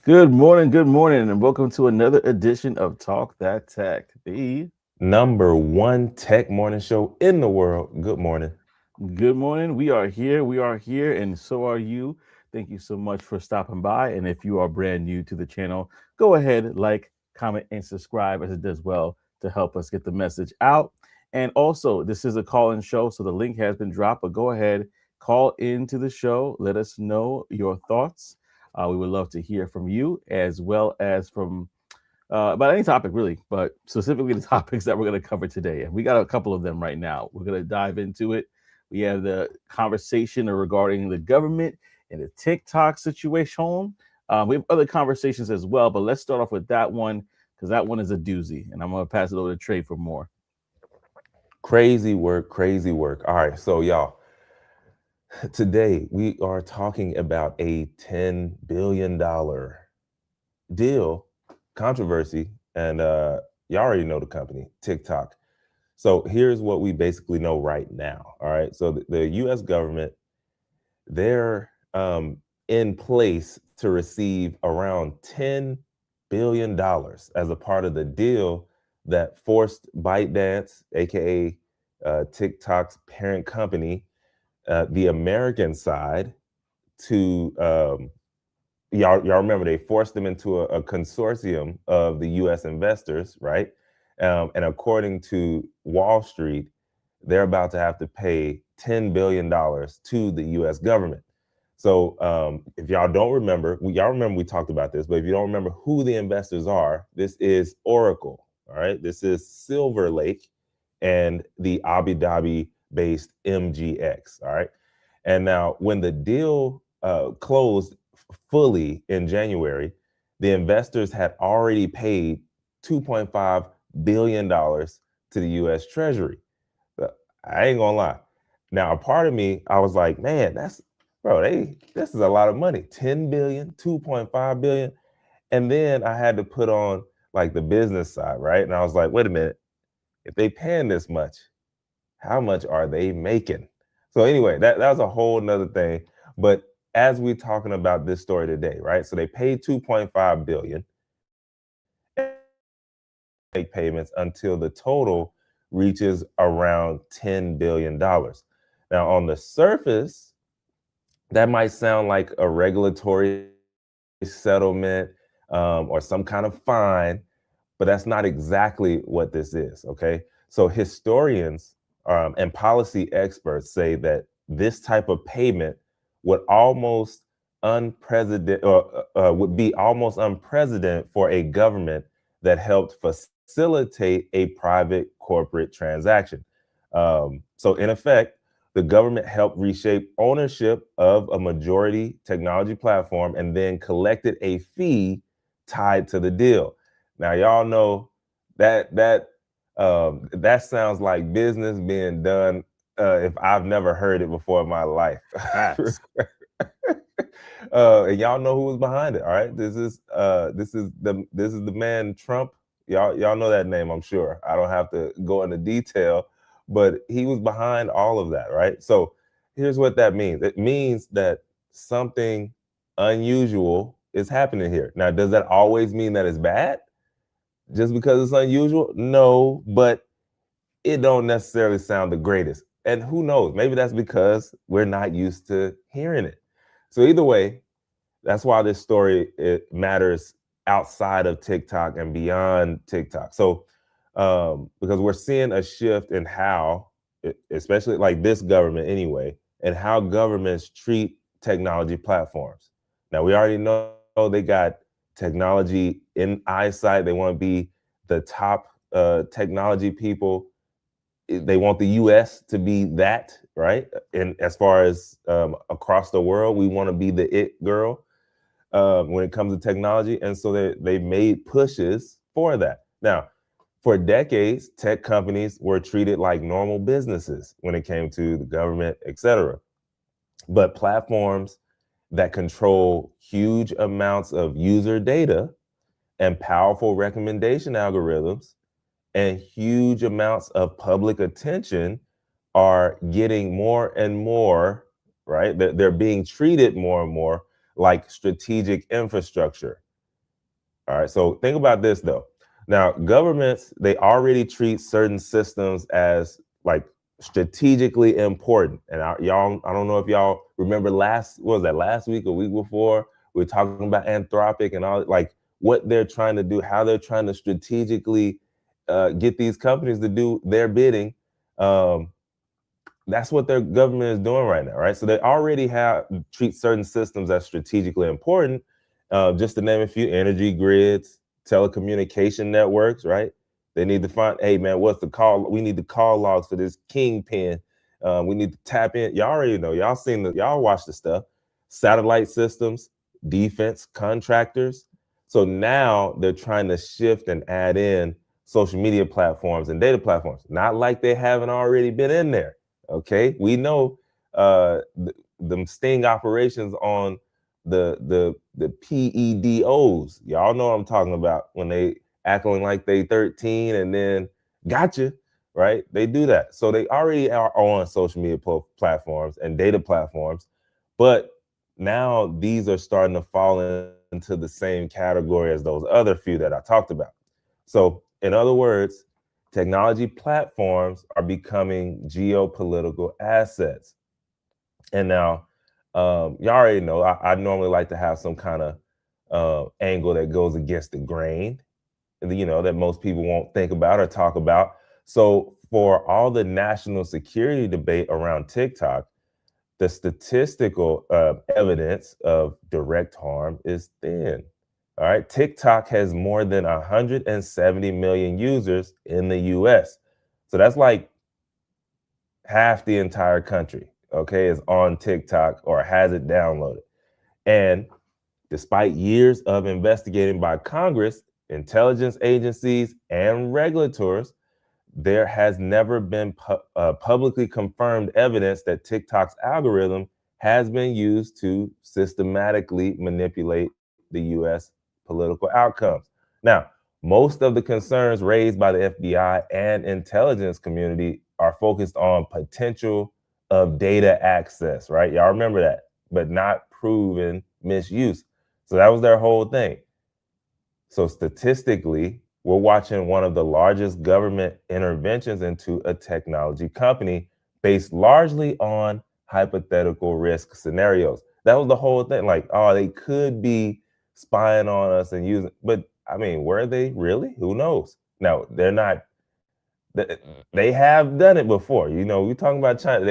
good morning, and welcome to another edition of Talk That Tech. The Number one tech morning show in the world. Good morning. Good morning. We are here, and so are you. Thank you so much for stopping by. And if you are brand new to the channel, go ahead, like, comment, and subscribe as it does well to help us get the message out. And also, this is a call-in show, so the link has been dropped. But go ahead, call into the show. Let us know your thoughts. We would love to hear from you as well as from about any topic really, but specifically the topics that we're going to cover today. And we got a couple of them right now. We're going to dive into it. We have the conversation regarding the government and the TikTok situation. We have other conversations as well, but let's start off with that one because that one is a doozy. And I'm going to pass it over to Trey for more. Crazy work, crazy work. All right, so y'all, today we are talking about a $10 billion deal, controversy, and y'all already know the company, TikTok. So here's what we basically know right now. All right, so the U.S. government, they're in place to receive around $10 billion as a part of the deal that forced ByteDance, aka TikTok's parent company, the American side, to y'all remember they forced them into a consortium of the U.S. investors, right? And according to Wall Street, they're about to have to pay $10 billion to the U.S. government. So if y'all don't remember, y'all remember we talked about this, but if you don't remember who the investors are, this is Oracle, all right? This is Silver Lake and the Abu Dhabi-based MGX, all right? And now when the deal closed fully in January, the investors had already paid $2.5 billion to the U.S. Treasury. I ain't gonna lie. Now, a part of me, I was like, man, this is a lot of money. 10 billion, 2.5 billion. And then I had to put on like the business side, right? And I was like, wait a minute, if they paying this much, how much are they making? So anyway, that was a whole nother thing. But as we're talking about this story today, right? So they paid 2.5 billion make payments until the total reaches around $10 billion. Now, on the surface, that might sound like a regulatory settlement or some kind of fine, but that's not exactly what this is, okay? So historians and policy experts say that this type of payment would almost unprecedented or would be almost unprecedented for a government that helped facilitate a private corporate transaction. So in effect, the government helped reshape ownership of a majority technology platform and then collected a fee tied to the deal. Now, y'all know that sounds like business being done if I've never heard it before in my life. Facts. And y'all know who was behind it. All right, this is the man Trump. Y'all know that name, I'm sure. I don't have to go into detail, but he was behind all of that, right? So here's what that means. It means that something unusual is happening here. Now, does that always mean that it's bad? Just because it's unusual? No, but it don't necessarily sound the greatest. And who knows? Maybe that's because we're not used to hearing it. So either way, that's why this story it matters outside of TikTok and beyond TikTok. So because we're seeing a shift in how, especially like this government anyway, and how governments treat technology platforms. Now we already know they got technology in eyesight. They want to be the top technology people. They want the U.S. to be that, right? And as far as across the world, we want to be the it girl when it comes to technology. And so they made pushes for that. Now, for decades, tech companies were treated like normal businesses when it came to the government, et cetera. But platforms that control huge amounts of user data and powerful recommendation algorithms and huge amounts of public attention are getting more and more, right? They're being treated more and more like strategic infrastructure. All right. So think about this though. Now, governments, they already treat certain systems as like strategically important. And y'all, I don't know if y'all remember what was that, last week or week before? We were talking about Anthropic and all, like what they're trying to do, how they're trying to strategically get these companies to do their bidding. Um, that's what their government is doing right now, right? So they already have treat certain systems as strategically important. Just to name a few: energy grids, telecommunication networks, right? They need to find, hey man, what's the call? We need the call logs for this kingpin. We need to tap in. Y'all already know. Y'all watch the stuff. Satellite systems, defense contractors. So now they're trying to shift and add in social media platforms and data platforms. Not like they haven't already been in there. Okay, we know the sting operations on the PEDOs. Y'all know what I'm talking about when they acting like they 13 and then gotcha, right? They do that. So they already are on social media platforms and data platforms, but now these are starting to fall into the same category as those other few that I talked about. So, in other words, technology platforms are becoming geopolitical assets. And now, y'all already know I normally like to have some kind of angle that goes against the grain, that most people won't think about or talk about. So, for all the national security debate around TikTok, the statistical evidence of direct harm is thin. All right. TikTok has more than 170 million users in the US. So that's like half the entire country, okay, is on TikTok or has it downloaded. And despite years of investigating by Congress, intelligence agencies, and regulators, there has never been publicly confirmed evidence that TikTok's algorithm has been used to systematically manipulate the US political outcomes. Now, most of the concerns raised by the FBI and intelligence community are focused on potential of data access, right? Y'all remember that, but not proven misuse. So that was their whole thing. So statistically, we're watching one of the largest government interventions into a technology company based largely on hypothetical risk scenarios. That was the whole thing. Like, oh, they could be spying on us and using, but I mean, were they really? Who knows? No, they're not. They have done it before. We talking about China.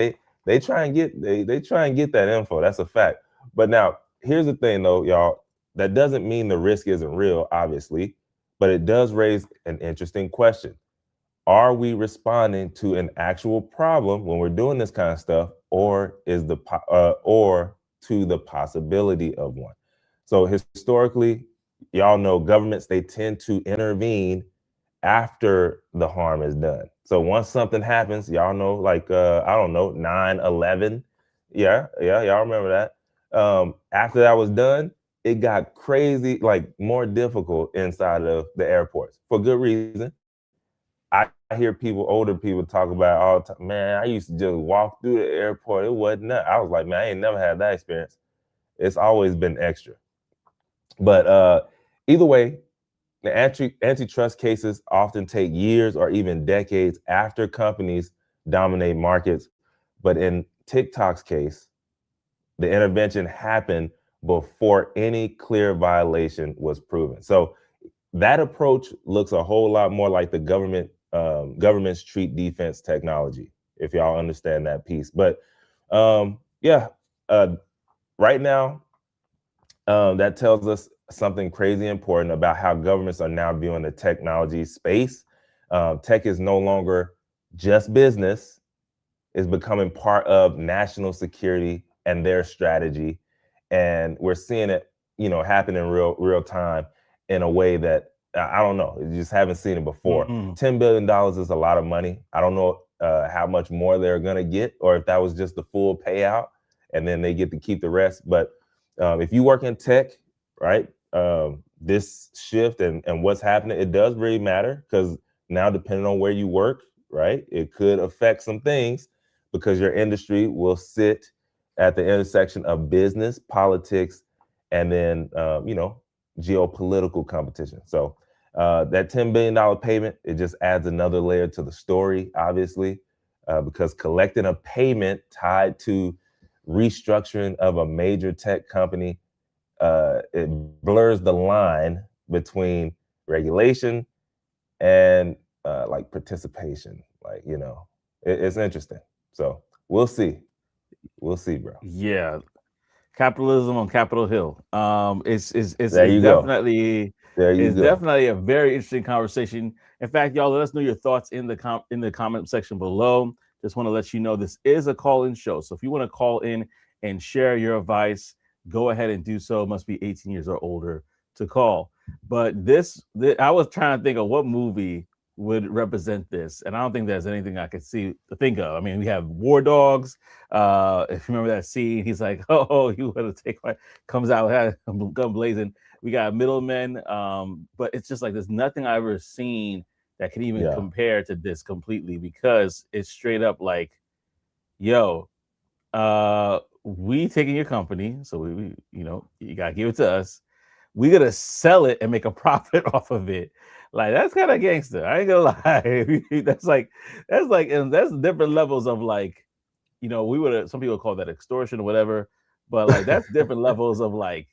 They try and get that info. That's a fact. But now, here's the thing, though, y'all. That doesn't mean the risk isn't real, obviously, but it does raise an interesting question. Are we responding to an actual problem when we're doing this kind of stuff, or or to the possibility of one? So historically, y'all know governments, they tend to intervene after the harm is done. So once something happens, y'all know, like I don't know, 9/11. Yeah, y'all remember that. After that was done, it got crazy, like more difficult inside of the airports for good reason. I hear older people talk about all the time, man, I used to just walk through the airport. It wasn't that. I was like, man, I ain't never had that experience. It's always been extra. But either way, the antitrust cases often take years or even decades after companies dominate markets. But in TikTok's case, the intervention happened before any clear violation was proven. So that approach looks a whole lot more like the governments treat defense technology, if y'all understand that piece. But yeah, right now, that tells us something crazy important about how governments are now viewing the technology space. Tech is no longer just business; it's becoming part of national security and their strategy, and we're seeing it, happen in real time in a way that I don't know. You just haven't seen it before. Mm. $10 billion is a lot of money. I don't know how much more they're gonna get, or if that was just the full payout, and then they get to keep the rest. But if you work in tech, right, this shift and what's happening, it does really matter because now, depending on where you work, right, it could affect some things because your industry will sit at the intersection of business, politics, and then geopolitical competition. So that $10 billion payment, it just adds another layer to the story, obviously, because collecting a payment tied to restructuring of a major tech company, it blurs the line between regulation and like participation. Like, it's interesting. So we'll see, bro. Yeah, capitalism on Capitol Hill. There It's you go. definitely There you it's go. definitely a very interesting conversation. In fact, y'all, let us know your thoughts in the in the comment section below. Just want to let you know this is a call-in show, so if you want to call in and share your advice, go ahead and do so. Must be 18 years or older to call. But I was trying to think of what movie would represent this, and I don't think there's anything I could see to think of. I mean, we have War Dogs. If you remember that scene, he's like, "Oh, you want to take my?" Comes out with a gun blazing. We got middlemen, but it's just like there's nothing I've ever seen that can even Yeah. compare to this completely because it's straight up like, "Yo, we taking your company, so you gotta give it to us. We gotta sell it and make a profit off of it." Like that's kind of gangster. I ain't gonna lie. And that's different levels of like, we would have some people call that extortion or whatever, but like that's different levels of like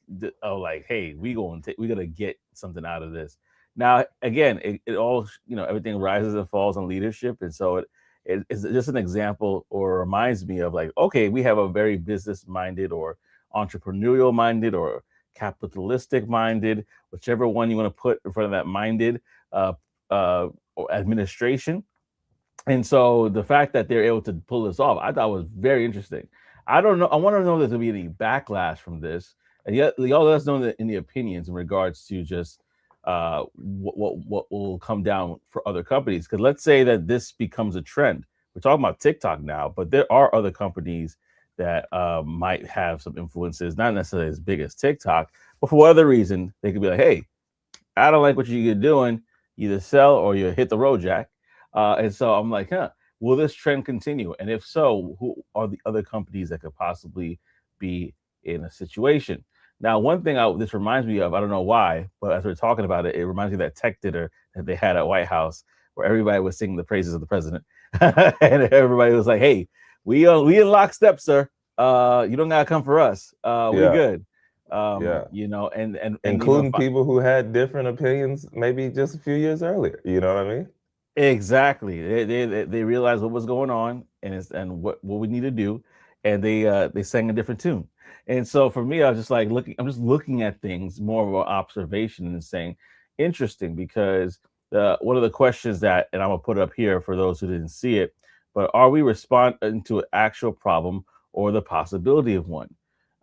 hey, we gonna get something out of this. Now again, it all everything rises and falls on leadership, and so it's just an example or reminds me of like, okay, we have a very business minded or entrepreneurial minded or capitalistic minded, whichever one you want to put in front of that minded uh or administration. And so the fact that they're able to pull this off, I thought was very interesting. I don't know. I want to know if there's gonna be any backlash from this, and yet y'all let us know in the opinions in regards to just what will come down for other companies. Because let's say that this becomes a trend. We're talking about TikTok now, but there are other companies that might have some influences, not necessarily as big as TikTok, but for whatever reason, they could be like, "Hey, I don't like what you're doing. Either sell or you hit the road, Jack." And so I'm like, will this trend continue? And if so, who are the other companies that could possibly be in a situation? Now, one thing this reminds me of, I don't know why, but as we're talking about it, it reminds me of that tech dinner that they had at White House where everybody was singing the praises of the president. And everybody was like, hey, we in lockstep, sir. You don't gotta come for us. We Yeah. good. Yeah. And Including people who had different opinions maybe just a few years earlier. You know what I mean? exactly. They realized what was going on and what we need to do, and they sang a different tune. And so for me, I was just like looking. I'm just looking at things more of an observation and saying, interesting, because one of the questions that, and I'm gonna put it up here for those who didn't see it, but are we responding to an actual problem or the possibility of one?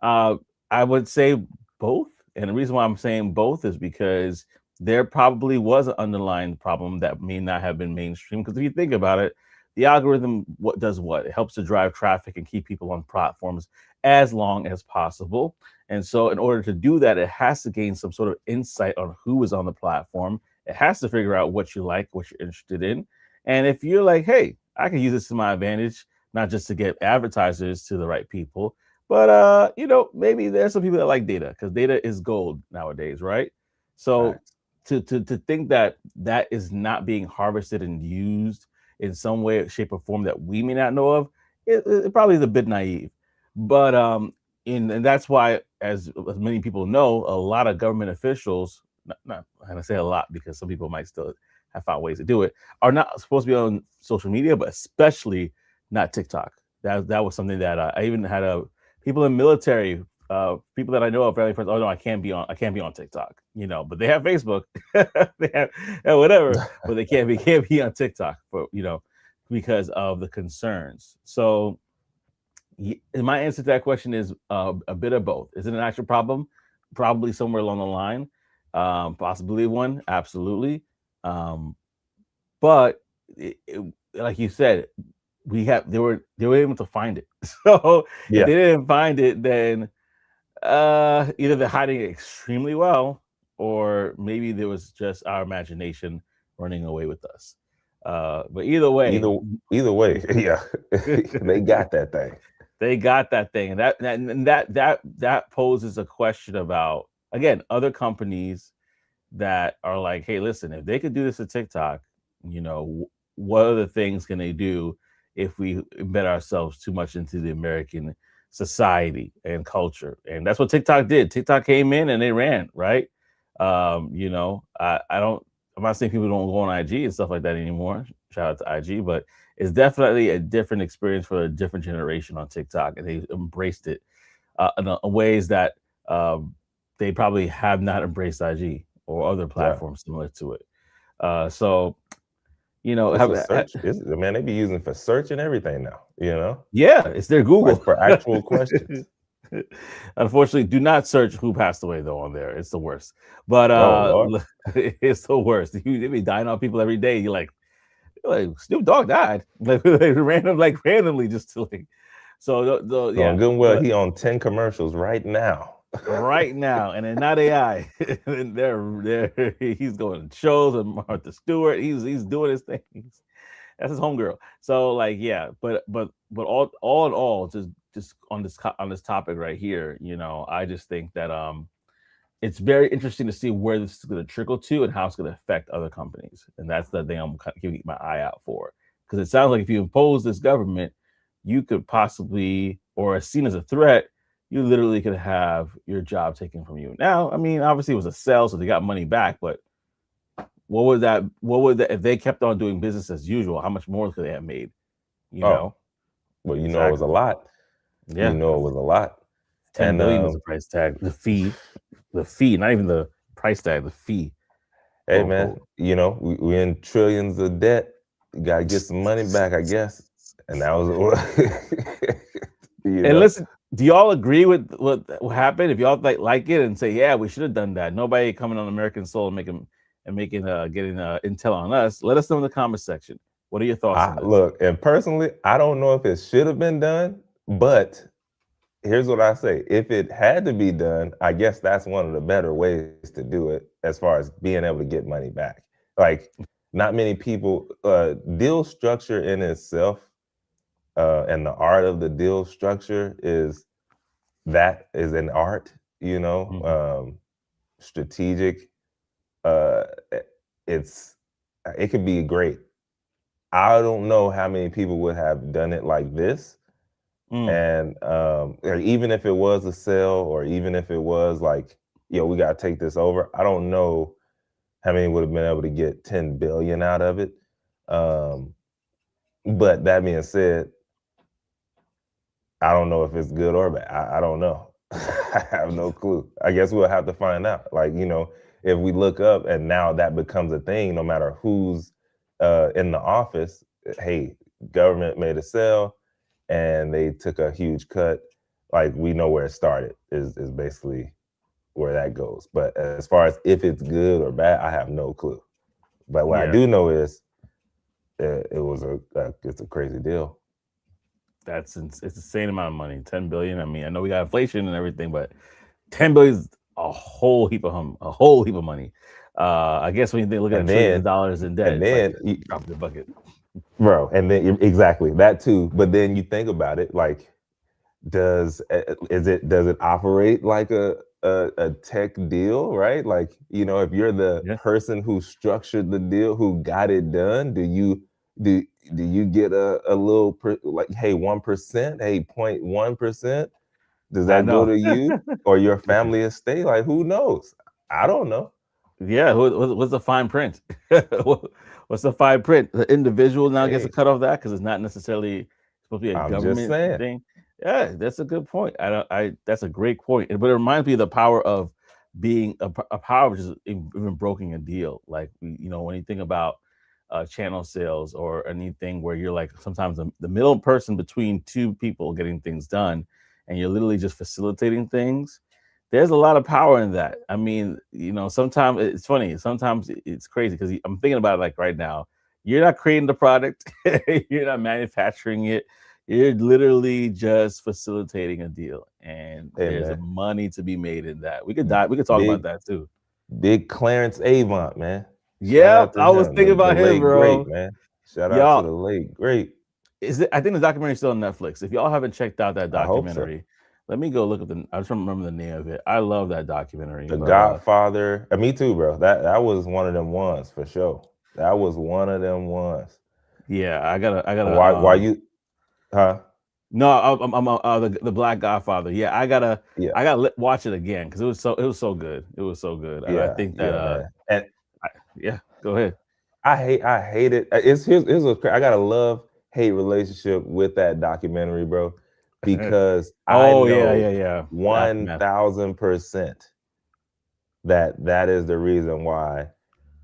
Uh, I would say both, and the reason why I'm saying both is because there probably was an underlying problem that may not have been mainstream. Because if you think about it, the algorithm what does what? It helps to drive traffic and keep people on platforms as long as possible. And so, in order to do that, it has to gain some sort of insight on who is on the platform. It has to figure out what you like, what you're interested in. And if you're like, hey, I can use this to my advantage, not just to get advertisers to the right people, but maybe there's some people that like data because data is gold nowadays, right? So Facts. to think that that is not being harvested and used in some way, shape, or form that we may not know of, it probably is a bit naive. But and that's why, as many people know, a lot of government officials, not I'm gonna say a lot because some people might still have found ways to do it, are not supposed to be on social media, but especially not TikTok. That was something that I even had people in military, people that I know of, family friends. Oh no, I can't be on TikTok, but they have Facebook, they have whatever, but they can't be on TikTok for because of the concerns. So my answer to that question is a bit of both. Is it an actual problem? Probably somewhere along the line. Possibly one, absolutely. Um, but like you said, they were able to find it. So if Yeah. they didn't find it, then either they're hiding it extremely well, or maybe there was just our imagination running away with us. But either way, Either either way, yeah. They got that thing. they got that thing, and that poses a question about again, other companies that are like, hey, listen, if they could do this to TikTok, what other things can they do if we embed ourselves too much into the American society and culture? And that's what TikTok did. TikTok came in and they ran, right? I don't, I'm not saying people don't go on IG and stuff like that anymore. Shout out to IG, but it's definitely a different experience for a different generation on TikTok, and they embraced it in ways that um, they probably have not embraced IG or other Yeah. platforms similar to it. So It's a search. Man, they be using for search and everything now, yeah, it's their like Google. for actual questions. Unfortunately, do not search who passed away though on there. It's the worst. But Oh Lord. it's the worst. They be dying on people every day. You're like Snoop Dogg died, randomly, just to like. So Going yeah, good and well, but he on 10 commercials right now. right now, and then not AI. And he's going to shows with Martha Stewart. He's doing his things. That's his homegirl. So like, yeah, but all in all, just on this topic right here, I just think that it's very interesting to see where this is going to trickle to and how it's going to affect other companies, and that's the thing I'm keeping my eye out for, because it sounds like if you impose this government, you could possibly, or as seen as a threat, you literally could have your job taken from you. Now, I mean, obviously it was a sell, so they got money back, but what would that if they kept on doing business as usual? How much more could they have made? You Oh, know well, it was a exactly. lot. Yeah, It was a lot. 10 billion was And the price tag. The fee, not even the price tag. The fee, hey, quote man, unquote. we in trillions of debt. You gotta get some money back, I guess. And that was, you And know, listen, do y'all agree with what happened? If y'all like it and say, yeah, we should have done that. Nobody coming on American soil and making getting intel on us. Let us know in the comment section. What are your thoughts I on this? look, and personally, I don't know if it should have been done, but here's what I say. If it had to be done, I guess that's one of the better ways to do it as far as being able to get money back. Like, not many people, deal structure in itself, and the art of the deal structure is an art, Mhm. strategic. Uh, eh, it's it could be great. I don't know how many people would have done it like this. Mm. And even if it was a sale, or even if it was like, we got to take this over, I don't know how many would have been able to get 10 billion out of it. Um, but that being said, I don't know if it's good or bad. I don't know. I have no clue. I guess we'll have to find out. Like, if we look up and now that becomes a thing, no matter who's in the office, hey, government made a sale and they took a huge cut. Like, we know where it started is basically where that goes. But as far as if it's good or bad, I have no clue. But what I Yeah, do know is it's a crazy deal. it's insane amount of money. 10 billion. I mean, I know we got inflation and everything, but 10 billion is a whole heap of money. I guess when you look at And trillions then of dollars in debt, and it's like then drop in the bucket. bro, and then exactly that too. But then you think about it, like, does it operate like a tech deal, right? Like, if you're the Yeah, person who structured the deal, who got it done, do do you get a little like, hey, 1%, hey, 0.1%? Does I that go know. to you or your family estate? Like, who knows? I don't know. Yeah, what's the fine print? What's the fine print? The individual now gets a Hey, cut off that because it's not necessarily supposed to be a I'm just government saying. thing. Yeah, that's a good point. I don't. I That's a great point. But it reminds me of the power of being a power which is even broking a deal. Like when you think about channel sales or anything where you're like sometimes the middle person between two people getting things done, and you're literally just facilitating things. There's a lot of power in that. I mean, sometimes it's funny. Sometimes it's crazy because I'm thinking about it like right now. You're not creating the product, you're not manufacturing it. You're literally just facilitating a deal, and Hey, there's a man, money to be made in that. We could talk about big that too. big Clarence Avant, man. Shout Yeah, out to I was him, thinking the about him, late great, bro. man. Shout out to Y'all, the late great. I think the documentary is still on Netflix. If y'all haven't checked out that I hope so. documentary, Let me go look at the. I just don't remember the name of it. I love that documentary, The but Godfather. Me too, bro. That was one of them ones for sure. That was one of them ones. yeah, I gotta. Why you? Huh? No, I'm the Black Godfather. Yeah, Yeah, watch it again because it was so good. It was so good, and I yeah, think that yeah, man. And yeah, go ahead. I hate it. Here's what I got a love hate relationship with that documentary, bro, because I Oh yeah, know yeah, yeah. The one aftermath. thousand percent that is the reason why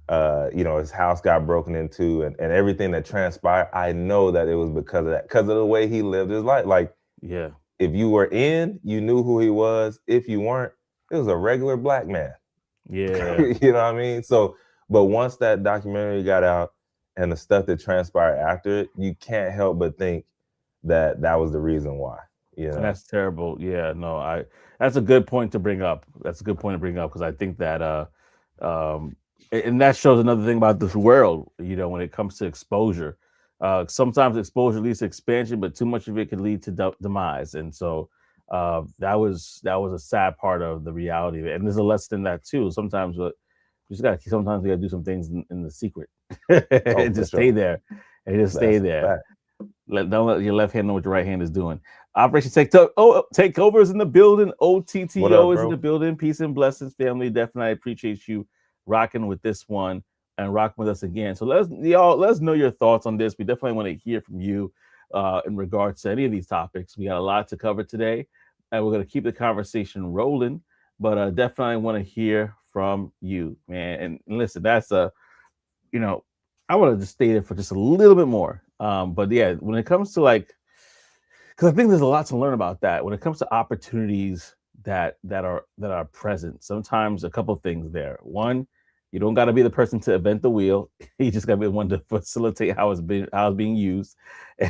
his house got broken into and everything that transpired. I know that it was because of that, because of the way he lived his life. Like, Yeah, if you were in, you knew who he was. If you weren't, it was a regular black man. yeah, You know what I mean? So, but once that documentary got out and the stuff that transpired after it, you can't help but think that was the reason why. You and know, that's terrible. Yeah, no, I. That's a good point to bring up. That's a good point to bring up because I think that um, and that shows another thing about this world. You know, when it comes to exposure, sometimes exposure leads to expansion, but too much of it could lead to demise. And so that was a sad part of the reality of it. And there's a lesson in that too. Sometimes what you just got to sometimes you got to do some things in the secret oh and for just stay sure, there and just stay that's a there. fact. Don't let your left hand know what your right hand is doing. Operation Takeover is in the building. What OTTO up, is in bro? the building. Peace and blessings, family. Definitely appreciate you rocking with this one and rocking with us again. So let us know your thoughts on this. We definitely want to hear from you in regards to any of these topics. We got a lot to cover today, and we're gonna keep the conversation rolling. But definitely want to hear from you, man. And listen, that's a you know, I want to just stay there for just a little bit more. But yeah, when it comes to like, because I think there's a lot to learn about that. When it comes to opportunities that are present, sometimes a couple of things there. One, you don't got to be the person to invent the wheel. You just got to be the one to facilitate how it's being used.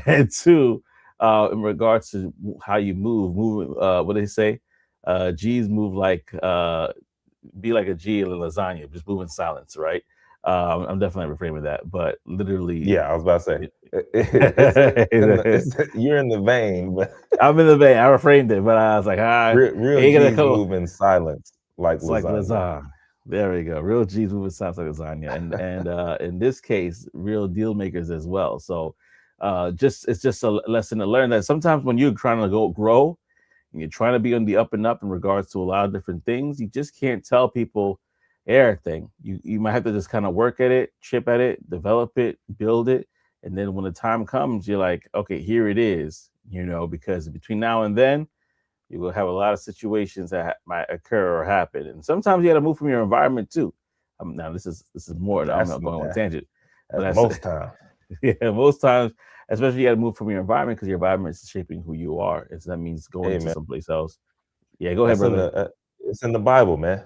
And two, in regards to how you move, what do they say? G's move like be like a G in lasagna, just move in silence, right? I'm definitely reframing that, but literally, Yeah, I was about to say I'm you're in the vein, but in the vein. I reframed it, but I was like, real ain't gonna G's come. move in silence like It's like lasagna. lasagna. There we go. Real G's moving sounds like lasagna, and in this case, real deal makers as well. So, just it's just a lesson to learn that sometimes when you're trying to go grow and you're trying to be on the up and up in regards to a lot of different things, you just can't tell people everything. You might have to just kind of work at it, chip at it, develop it, build it, and then when the time comes, you're like, okay, here it is. Because between now and then, you will have a lot of situations that might occur or happen, and sometimes you got to move from your environment too. Now this is more. I'm That's not going on a tangent, but that's most time. yeah, most times, especially you got to move from your environment because your environment is shaping who you are. And so that means going Hey to man, someplace else. Yeah, go ahead, that's in brother. the it's in the Bible, man.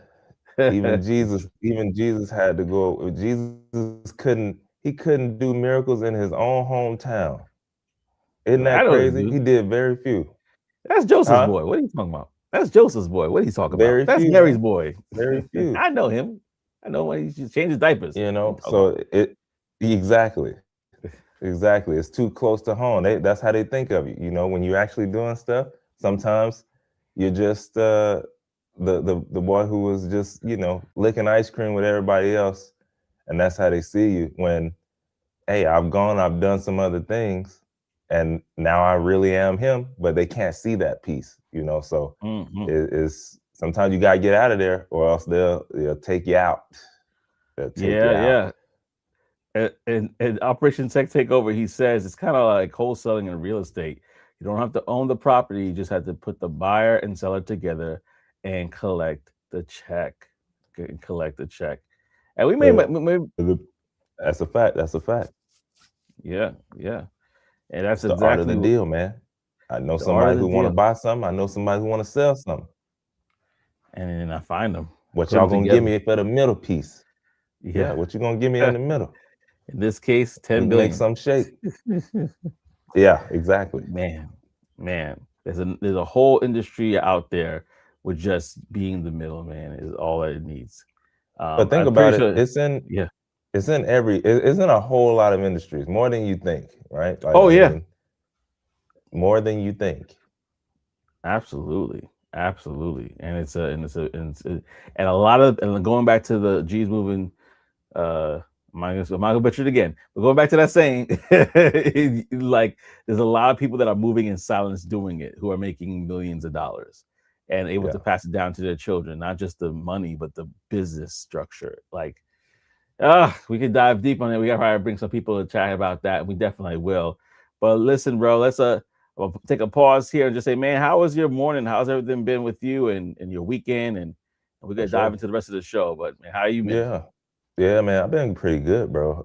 Even Jesus had to go. Jesus couldn't do miracles in his own hometown. Isn't I that know this crazy? He dude. did very few. That's Joseph's Huh? boy. What are you talking about? That's Joseph's boy. What are you talking about? Very That's few, Mary's man. boy. Very few. I know him. I know when he should change his diapers. What are you talking about? So it exactly. Exactly. It's too close to home. That's how they think of you. When you're actually doing stuff, sometimes you're just the boy who was just, licking ice cream with everybody else. And that's how they see you when, hey, I've done some other things, and now I really am him, but they can't see that piece. So Mhm. it's sometimes you gotta get out of there or else they'll take you out. They'll take you Yeah, out. yeah. And Operation Tech Takeover, he says it's kind of like wholesaling in real estate. You don't have to own the property; you just have to put the buyer and seller together and collect the check. Collect the check. And we may, Uh, may that's a fact. That's a fact. yeah, yeah, and that's It's the art of exactly the what deal, man. I know the art somebody of the who want to deal. buy something. I know somebody who want to sell something. And then I find them, What put them y'all gonna give together. me for the middle piece? Yeah, Yeah. what you gonna give me in the middle? In this case, We 10 can make billion. some shake. Yeah, exactly. Man, man, there's a whole industry out there with just being the middleman is all that it needs. But think I'm about pretty it. sure. Yeah. It's in a whole lot of industries, more than you think, right? Like Oh I yeah. mean, more than you think. Absolutely, absolutely, and and a lot of and going back to the G's moving. I'm not gonna butcher it again, but going back to that saying, like there's a lot of people that are moving in silence doing it who are making millions of dollars and able to Yeah. pass it down to their children, not just the money, but the business structure. Like, we could dive deep on it. We gotta probably bring some people to chat about that. We definitely will. But listen, bro, I'll take a pause here and just say, man, how was your morning? How's everything been with you and your weekend? And we're For gonna dive sure. into the rest of the show. But man, how you been? Yeah. Yeah, man. I've been pretty good, bro.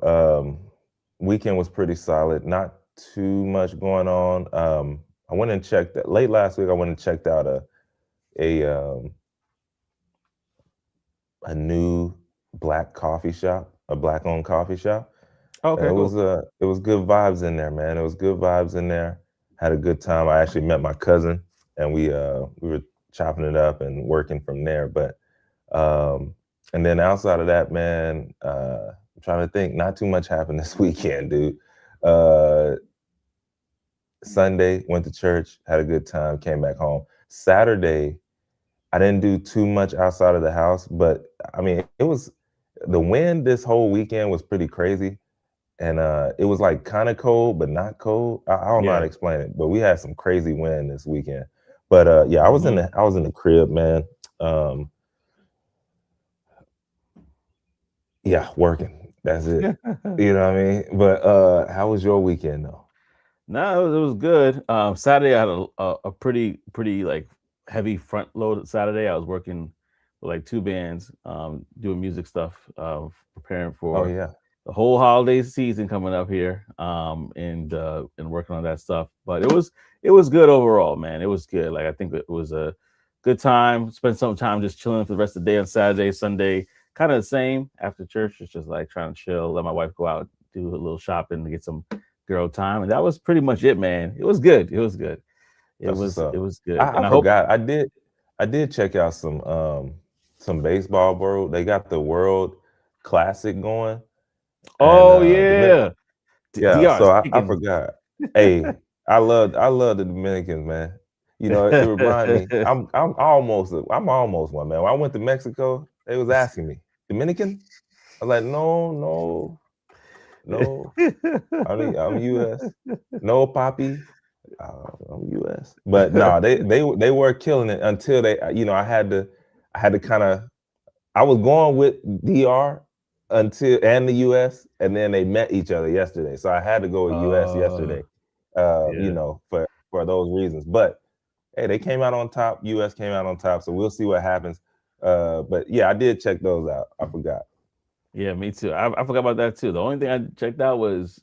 Weekend was pretty solid. Not too much going on. I went and checked late last week. I went and checked out a um, a new black coffee shop, a black owned coffee shop. And Okay, cool. it was good vibes in there, man. It was good vibes in there. Had a good time. I actually met my cousin, and we were chopping it up and working from there. But and then outside of that, man, I'm trying to think. Not too much happened this weekend, dude. Uh, Sunday went to church, had a good time, came back home. Saturday, I didn't do too much outside of the house, but I mean, it was the wind this whole weekend was pretty crazy. And it was like kind of cold, but not cold. I don't know how to Yeah. explain it, but we had some crazy wind this weekend. But yeah, Mhm. I was in the crib, man. Um, yeah, working. That's it. You know what I mean? But how was your weekend though? No, it was good. Saturday I had a pretty like heavy front load Saturday. I was working with like two bands, doing music stuff, preparing Oh for yeah. the whole holiday season coming up here, and working on that stuff. But it was good overall, man. It was good. Like I think it was a good time. Spent some time just chilling for the rest of the day on Saturday, Sunday. Kind of the same after church. It's just like trying to chill, let my wife go out, do a little shopping to get some girl time, and that was pretty much it, man. It was good. It was good. It That's what's was it up. was good, I and I hope. forgot. I did check out some baseball, bro. They got the World Classic going, and Oh the yeah, yeah, Dr. so I Higgins. forgot. Hey, I love the Dominicans, man. You know, it remind me. I'm almost one, man. When I went to Mexico, they was asking me, Dominican? I was like, no, no, no. I'm US. No, Poppy. I'm US. But no, they were killing it until you know, I had to kind of I was going with DR until and the US, and then they met each other yesterday. So I had to go with US uh, yesterday, you yeah. know, for those reasons. But hey, they came out on top. US came out on top. So we'll see what happens. But yeah, I did check those out. I forgot. Yeah, me too. I forgot about that too. The only thing I checked out was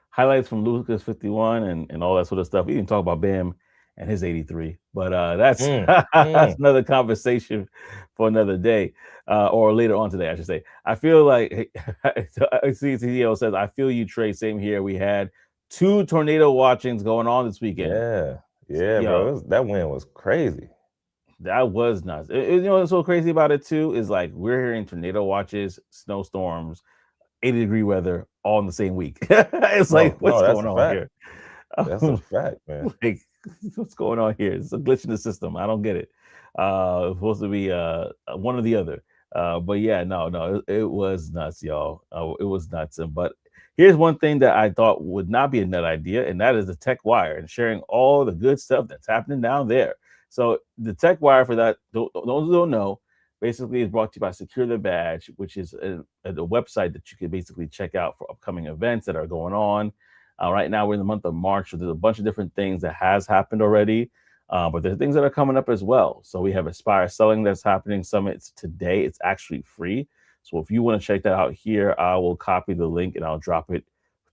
highlights from Lucas 51 and all that sort of stuff. We didn't talk about Bam and his 83, but that's Mm, that's mm, another conversation for another day, or later on today, I should say. I feel like CCO says, "I feel you, Trey. Same here. We had two tornado watchings going on this weekend. yeah, yeah, bro. Yo, That win was crazy. that was nuts. You know what's so crazy about it too is like we're hearing tornado watches, snowstorms, 80-degree weather all in the same week. It's like, No, what's no, that's going a on fact. here? That's a Um, fact, man. like, what's going on here? It's a glitch in the system. I don't get it. It's supposed to be one or the other. But yeah, no, it was nuts, y'all. It was nuts. But here's one thing that I thought would not be a nut idea, and that is the Tech Wire and sharing all the good stuff that's happening down there. So the Tech Wire, for that, those who don't know, basically is brought to you by Secure the Badge, which is a website that you can basically check out for upcoming events that are going on. Right now, we're in the month of March, so there's a bunch of different things that has happened already, but there's things that are coming up as well. So we have Aspire Selling that's happening. Summits today. It's actually free. So if you want to check that out here, I will copy the link and I'll drop it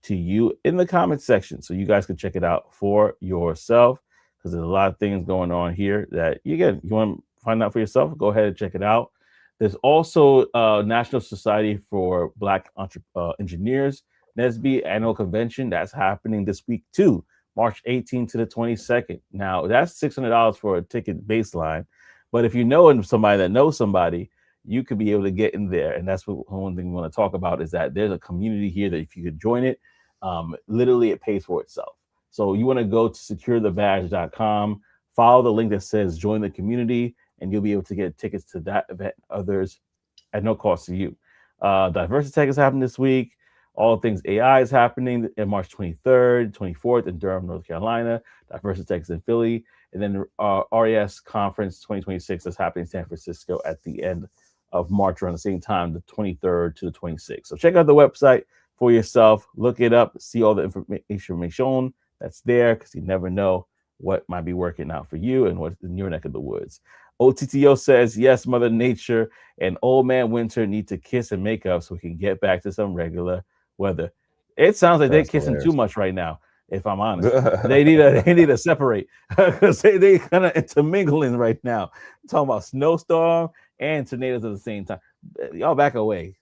to you in the comment section so you guys can check it out for yourself, because there's a lot of things going on here that you want to find out for yourself. Go ahead and check it out. There's also National Society for Black Engineers, NSB annual convention that's happening this week too, March 18th to the 22nd. Now that's $600 for a ticket baseline, but if you know somebody that knows somebody, you could be able to get in there. And that's what one thing we want to talk about is that there's a community here that if you could join it, literally it pays for itself. So you want to go to securethebadge.com. Follow the link that says join the community, and you'll be able to get tickets to that event, others at no cost to you. Diversity Tech is happening this week. All things AI is happening in March 23rd, 24th in Durham, North Carolina. Diversity Tech is in Philly. And then RES Conference 2026 is happening in San Francisco at the end of March around the same time, the 23rd to the 26th. So check out the website for yourself. Look it up. See all the information that's there, because you never know what might be working out for you and what's in your neck of the woods. OTTO says, yes, Mother Nature and Old Man Winter need to kiss and make up so we can get back to some regular weather. It sounds like they're That's kissing too hilarious. much right now, if I'm honest. They need to separate, because they kind of intermingling right now. I'm talking about snowstorm and tornadoes at the same time. Y'all back away.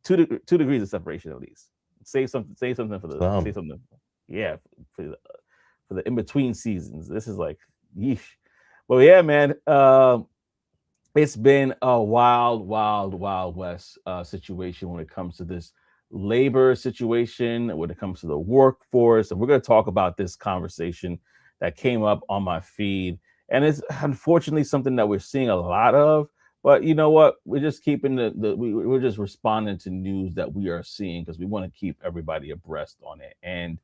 2 degrees of separation at least. Save something. Save something for the. Save something. Yeah, for the in between seasons. This is like, yeesh. But yeah, man. It's been a wild, wild, wild west situation when it comes to this labor situation, when it comes to the workforce. And we're going to talk about this conversation that came up on my feed. And it's unfortunately something that we're seeing a lot of. But you know what? We're just keeping we're just responding to news that we are seeing, because we want to keep everybody abreast on it. And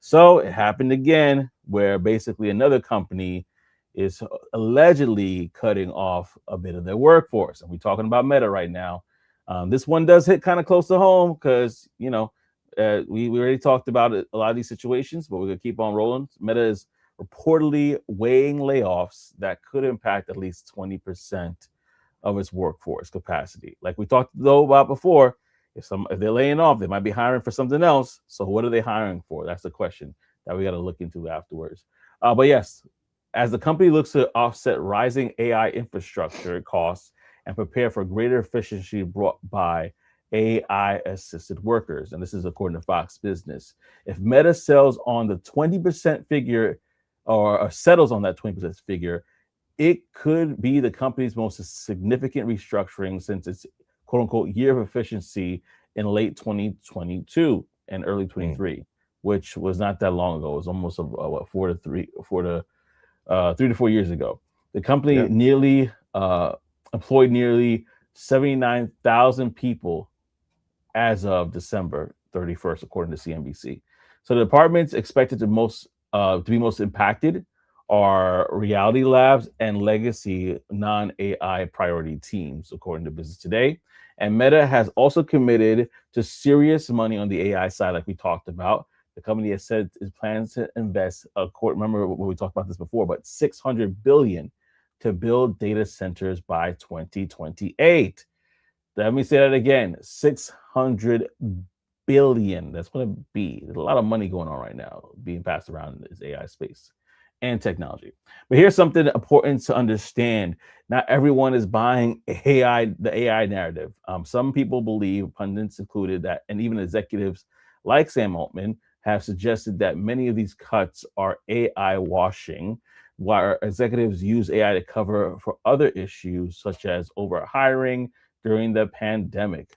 so it happened again, where basically another company is allegedly cutting off a bit of their workforce. And we're talking about Meta right now. This one does hit kind of close to home, because, we already talked about it, a lot of these situations, but we're going to keep on rolling. Meta is reportedly weighing layoffs that could impact at least 20% of its workforce capacity. Like we talked though about before, if they're laying off, they might be hiring for something else. So what are they hiring for? That's the question that we got to look into afterwards. But yes, as the company looks to offset rising AI infrastructure costs and prepare for greater efficiency brought by AI assisted workers. And this is according to Fox Business. If Meta sells on the 20% figure, or settles on that 20% figure, it could be the company's most significant restructuring since its quote unquote year of efficiency in late 2022 and early 23, which was not that long ago. It was almost 3 to 4 years ago. The company nearly employed nearly 79,000 people as of December 31st, according to CNBC. So the departments expected to be most impacted are Reality Labs and legacy non-AI priority teams, according to Business Today. And Meta has also committed to serious money on the AI side, like we talked about. The company has said it plans to invest, remember when we talked about this before, but $600 billion to build data centers by 2028. Let me say that again, 600 billion. That's what it be. There's a lot of money going on right now being passed around in this AI space and technology. But here's something important to understand. Not everyone is buying the AI narrative. Some people believe, pundits included, that, and even executives like Sam Altman have suggested that many of these cuts are AI washing, while executives use AI to cover for other issues such as overhiring during the pandemic.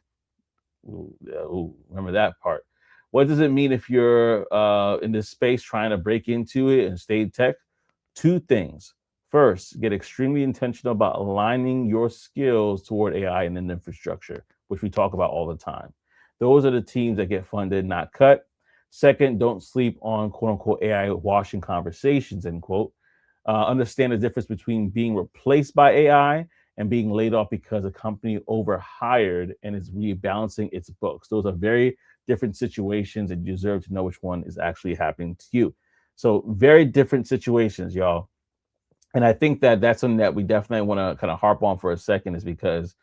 Remember that part. What does it mean if you're in this space trying to break into it and stay tech? 2 things. First, get extremely intentional about aligning your skills toward AI and then infrastructure, which we talk about all the time. Those are the teams that get funded, not cut. Second, don't sleep on quote unquote AI washing conversations, end quote. Understand the difference between being replaced by AI and being laid off because a company overhired and is rebalancing its books. Those are very different situations, and you deserve to know which one is actually happening to you. So very different situations, y'all. And I think that that's something that we definitely want to kind of harp on for a second, is because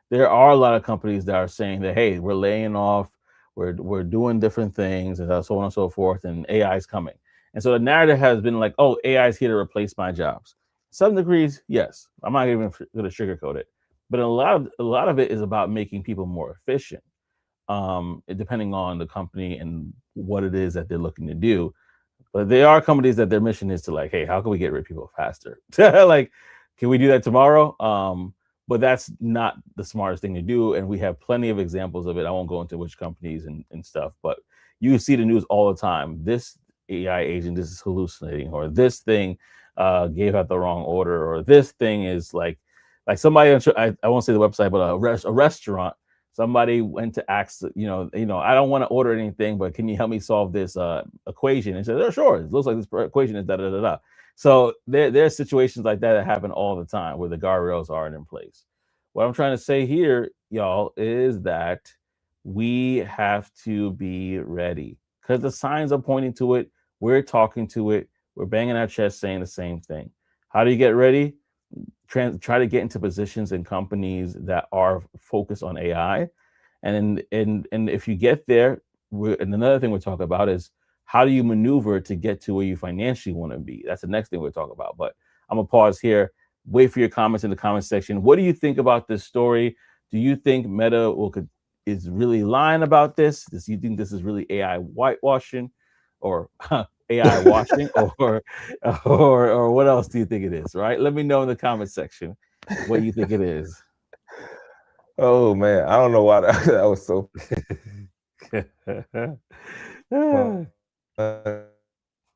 there are a lot of companies that are saying that, hey, we're laying off, we're doing different things, and so on and so forth, and AI is coming. And so the narrative has been like, oh, AI is here to replace my jobs. Some degrees, yes. I'm not even going to sugarcoat it, but a lot of it is about making people more efficient, depending on the company and what it is that they're looking to do. But there are companies that their mission is to like, hey, how can we get rid of people faster? Like, can we do that tomorrow? But that's not the smartest thing to do. And we have plenty of examples of it. I won't go into which companies and stuff, but you see the news all the time. This AI agent, this is hallucinating, or this thing gave out the wrong order, or this thing is like somebody I won't say the website, but a restaurant. Somebody went to ask, I don't want to order anything, but can you help me solve this equation? And said, oh, sure. It looks like this equation is da da da da. So there's situations like that that happen all the time where the guardrails aren't in place. What I'm trying to say here, y'all, is that we have to be ready because the signs are pointing to it. We're talking to it. We're banging our chest saying the same thing. How do you get ready? Try to get into positions in companies that are focused on AI, and if you get there, and another thing we're talking about is how do you maneuver to get to where you financially want to be. That's the next thing we're talking about. But I'm gonna pause here. Wait for your comments in the comment section. What do you think about this story? Do you think Meta is really lying about this? Do you think this is really AI whitewashing, or AI washing, or what else do you think it is? Right? Let me know in the comment section what you think it is. Oh man, I don't know why that was so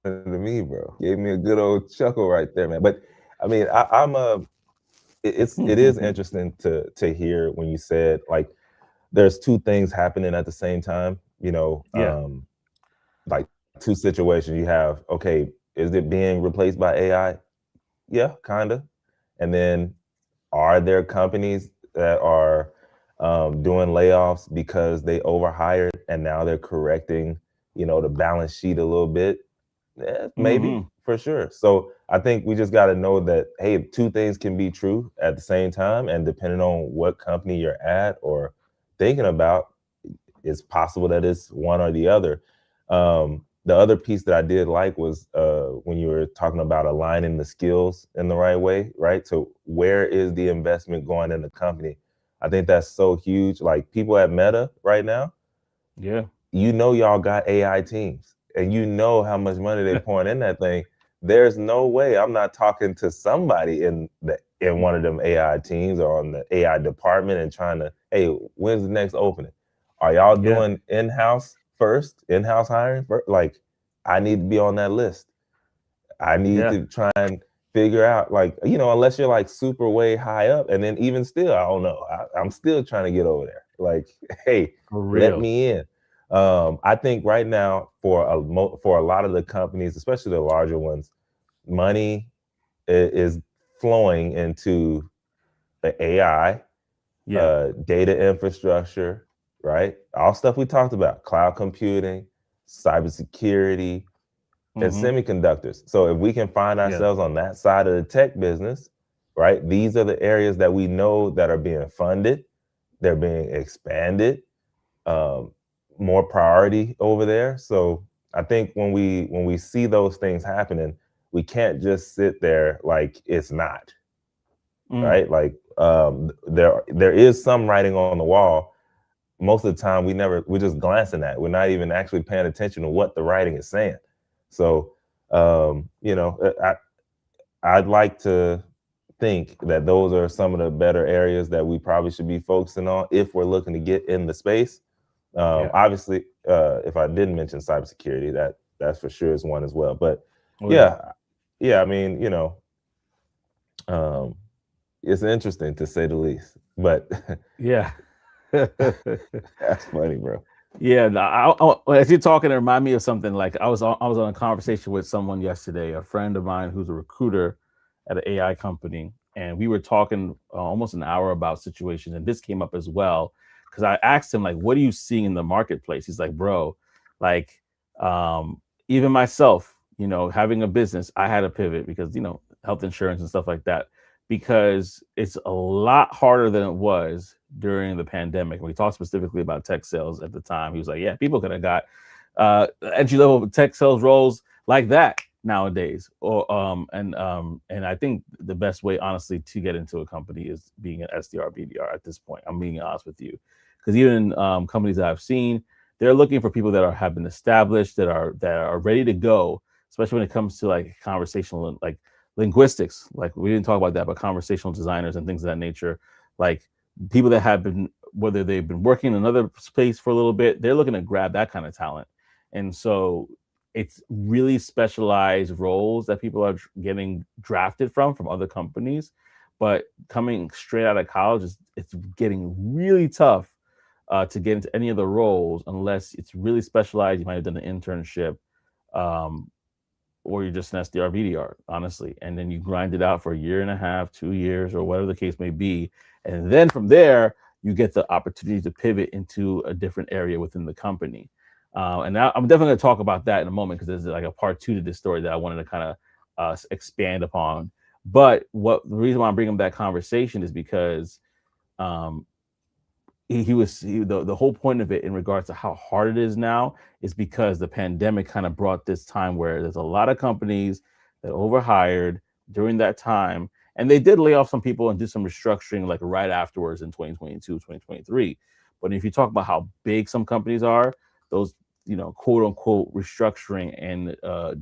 to me, bro. Gave me a good old chuckle right there, man. But I mean, I'm it is interesting to hear when you said like there's two things happening at the same time. Yeah. Like two situations. You have okay, is it being replaced by AI? Yeah, kind of. And then are there companies that are doing layoffs because they overhired and now they're correcting, the balance sheet a little bit? Yeah, maybe Hmm. for sure. So I think we just got to know that hey, two things can be true at the same time, and depending on what company you're at or thinking about, it's possible that it's one or the other. The other piece that I did like was when you were talking about aligning the skills in the right way, right? So where is the investment going in the company? I think that's so huge. Like people at Meta right now, Yeah. y'all got AI teams and you know how much money they pouring in that thing. There's no way I'm not talking to somebody in one of them AI teams or on the AI department and trying to, hey, when's the next opening? Are y'all Yeah. doing in-house first, in-house hiring? Like, I need to be on that list. I need Yeah. to try and figure out, like, unless you're like super way high up, and then even still, I don't know. I'm still trying to get over there. Like, hey, For let real. me in. I think right now for a lot of the companies, especially the larger ones, money is flowing into the AI, Yeah. data infrastructure, right? All stuff we talked about: cloud computing, cybersecurity, and Hmm. semiconductors. So if we can find Yeah. ourselves on that side of the tech business, right? These are the areas that we know that are being funded, they're being expanded, um, more priority over there. So I think when we see those things happening, we can't just sit there like it's not, Mm. right? Like there is some writing on the wall. Most of the time we're just glancing at it. We're not even actually paying attention to what the writing is saying. So I'd like to think that those are some of the better areas that we probably should be focusing on if we're looking to get in the space. Yeah. Obviously, if I didn't mention cybersecurity, that's for sure is one as well. But Oh yeah. yeah, yeah, I mean, um, it's interesting to say the least. But Yeah. that's funny, bro. Yeah, no, as you're talking, it remind me of something. Like I was on a conversation with someone yesterday, a friend of mine who's a recruiter at an AI company, and we were talking almost an hour about situations, and this came up as well because I asked him like, "What are you seeing in the marketplace?" He's like, "Bro, like, um, even myself, having a business, I had to pivot because health insurance and stuff like that." Because it's a lot harder than it was during the pandemic. We talked specifically about tech sales at the time. He was like, "Yeah, people could have got entry level tech sales roles like that nowadays." Or and I think the best way, honestly, to get into a company is being an SDR, BDR. At this point, I'm being honest with you, because even companies that I've seen, they're looking for people that have been established, that are ready to go, especially when it comes to like conversational, like linguistics. Like we didn't talk about that, but conversational designers and things of that nature, like people that have been, whether they've been working in another space for a little bit, they're looking to grab that kind of talent. And so it's really specialized roles that people are getting drafted from other companies. But coming straight out of college, it's getting really tough to get into any of the roles unless it's really specialized. You might have done an internship, um, or you're just an SDR, BDR, honestly. And then you grind it out for a year and a half, 2 years, or whatever the case may be. And then from there, you get the opportunity to pivot into a different area within the company. And now I'm definitely going to talk about that in a moment because there's like a part two to this story that I wanted to kind of expand upon. But what the reason why I'm bringing up that conversation is because um, the whole point of it in regards to how hard it is now is because the pandemic kind of brought this time where there's a lot of companies that overhired during that time, and they did lay off some people and do some restructuring like right afterwards in 2022, 2023. But if you talk about how big some companies are, those quote unquote restructuring and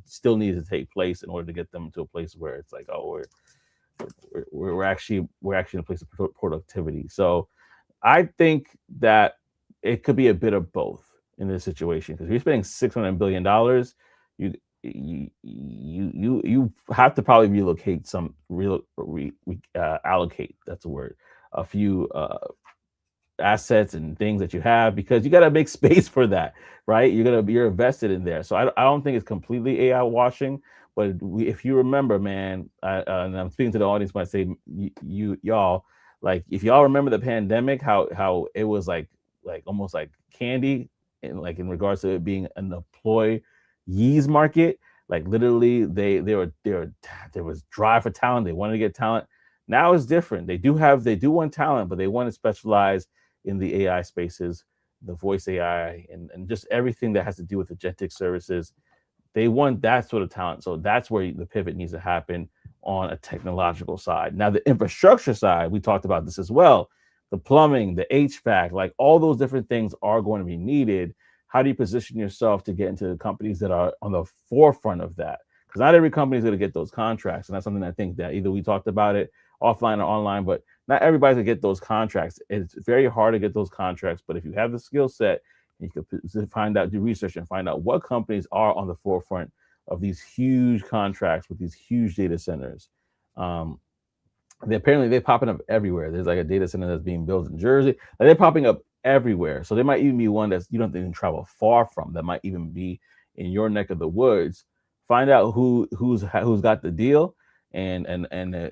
still needs to take place in order to get them to a place where it's like, oh, we're actually in a place of productivity. So I think that it could be a bit of both in this situation because if you're spending $600 billion, you you have to probably relocate some allocate, that's a word, a few assets and things that you have because you got to make space for that, right? You're invested in there. So I don't think it's completely AI washing, but if you remember, man, and I'm speaking to the audience when I say y'all, like if y'all remember the pandemic, how it was like almost like candy, and like in regards to it being an employees market, like literally there was drive for talent. They wanted to get talent. Now it's different. They do want talent, but they want to specialize in the AI spaces, the voice AI, and just everything that has to do with agentic services. They want that sort of talent. So that's where the pivot needs to happen on a technological side. Now, the infrastructure side, we talked about this as well. The plumbing, the HVAC, like all those different things are going to be needed. How do you position yourself to get into the companies that are on the forefront of that? Because not every company is going to get those contracts. And that's something I think that either we talked about it offline or online, but not everybody's going to get those contracts. It's very hard to get those contracts. But if you have the skill set, you can find out, do research and find out what companies are on the forefront of these huge contracts with these huge data centers. Um, they're popping up everywhere. There's like a data center that's being built in Jersey. Like they're popping up everywhere. So there might even be one that's you don't have to even travel far from. That might even be in your neck of the woods. Find out who's got the deal, and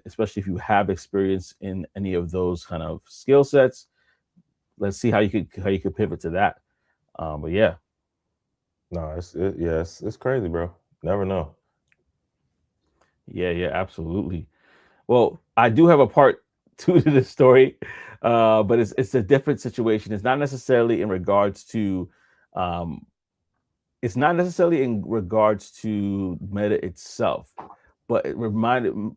especially if you have experience in any of those kind of skill sets. Let's see how you could pivot to that. But yeah, No, it's crazy, bro. Never know. yeah, absolutely. Well, I do have a part two to this story, but it's a different situation. It's not necessarily in regards to, um, it's not necessarily in regards to Meta itself, but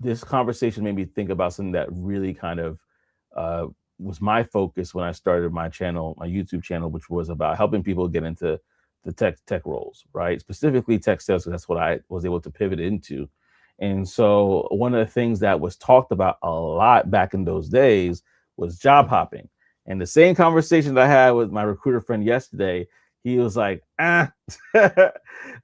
this conversation made me think about something that really kind of uh, was my focus when I started my channel, my YouTube channel, which was about helping people get into the tech roles, right? Specifically tech sales, because that's what I was able to pivot into. And so one of the things that was talked about a lot back in those days was job hopping. And the same conversation that I had with my recruiter friend yesterday, he was like, I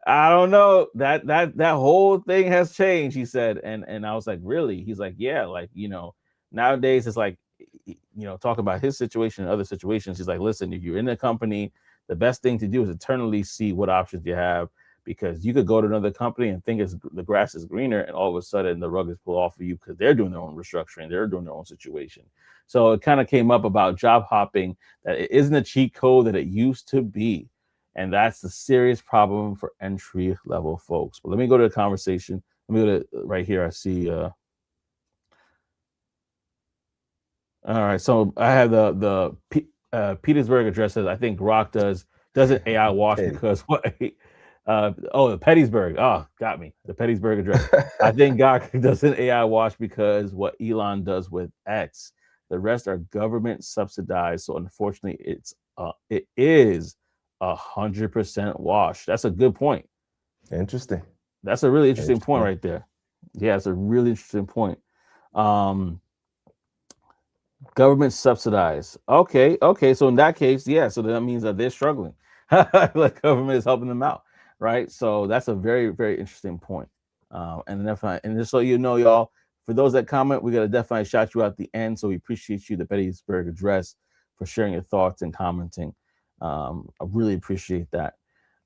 don't know. That whole thing has changed, he said. And I was like, really? He's like, yeah, like, nowadays it's like, talking about his situation and other situations. He's like, listen, if you're in a company, the best thing to do is eternally see what options you have, because you could go to another company and think the grass is greener, and all of a sudden the rug is pulled off of you because they're doing their own restructuring, they're doing their own situation. So it kind of came up about job hopping, that it isn't a cheat code that it used to be. And that's the serious problem for entry level folks. But let me go to the conversation. Let me go to right here. I see. All right. So I have Petersburg address says, I think Rock doesn't AI wash Petty. because what? The Pettysburg. Oh, got me. The Pettysburg address. I think God doesn't AI wash because what Elon does with X. The rest are government subsidized. So unfortunately, it is 100% wash. That's a good point. Interesting. That's a really interesting point right there. Yeah, it's a really interesting point. Um, Government subsidized. Okay. So in that case, yeah. So that means that they're struggling. Like government is helping them out. right? So that's a very, very interesting point. And definitely, and just so you know, y'all, for those that comment, we're gonna definitely shout you out at the end. So we appreciate you, the Gettysburg Address, for sharing your thoughts and commenting. I really appreciate that.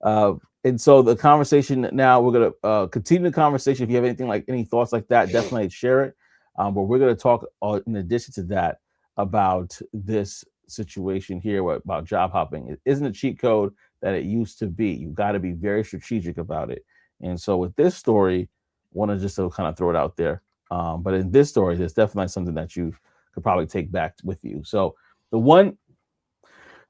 Uh, and so the conversation now, we're gonna continue the conversation. If you have anything like any thoughts like that, definitely share it. But we're gonna talk in addition to that about this situation here about job hopping. It isn't a cheat code that it used to be. You got to be very strategic about it. And so with this story, want to just kind of throw it out there. But in this story, there's definitely something that you could probably take back with you. So the one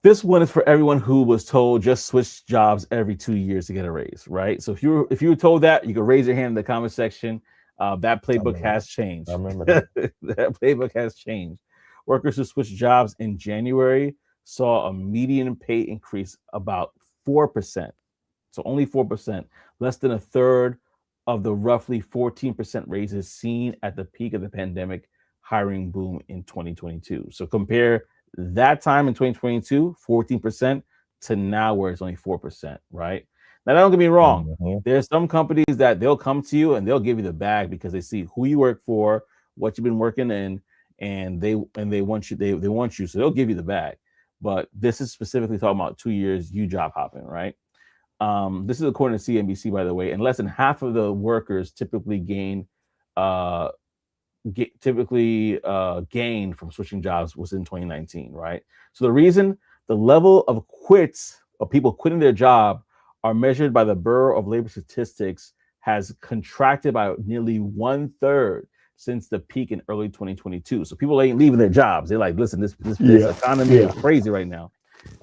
this one is for everyone who was told just switch jobs every 2 years to get a raise, right? So if you were told that, you can raise your hand in the comment section. That I playbook remember has that. I changed. remember that. That playbook has changed. Workers who switched jobs in January saw a median pay increase about 4%. So only 4%, less than a third of the roughly 14% raises seen at the peak of the pandemic hiring boom in 2022. So compare that time in 2022, 14%, to now where it's only 4%, right? Now, don't get me wrong. Hmm. There's some companies that they'll come to you and they'll give you the bag because they see who you work for, what you've been working in, and they want you, they want you. So they'll give you the bag. But this is specifically talking about 2 years you job hopping, right? This is according to CNBC, by the way, and less than half of the workers uh, gained from switching jobs was in 2019, right? So the reason the level of quits of people quitting their job are measured by the Bureau of Labor Statistics has contracted by nearly 1/3 since the peak in early 2022. So people ain't leaving their jobs. They're like, listen, this Yeah. economy is Yeah. crazy right now.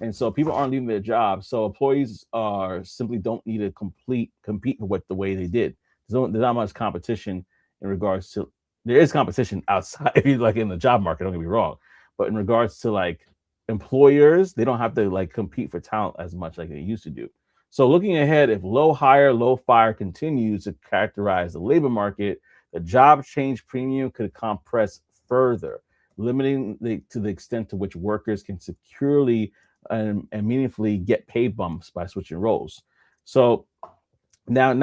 And so people aren't leaving their jobs. So employees are simply don't need to compete for what the way they did. There's not much competition in regards to there is competition outside if you like in the job market, don't get me wrong. But in regards to like employers, they don't have to like compete for talent as much like they used to do. So looking ahead, if low hire, low fire continues to characterize the labor market, the job change premium could compress further, limiting to the extent to which workers can securely and meaningfully get pay bumps by switching roles. So now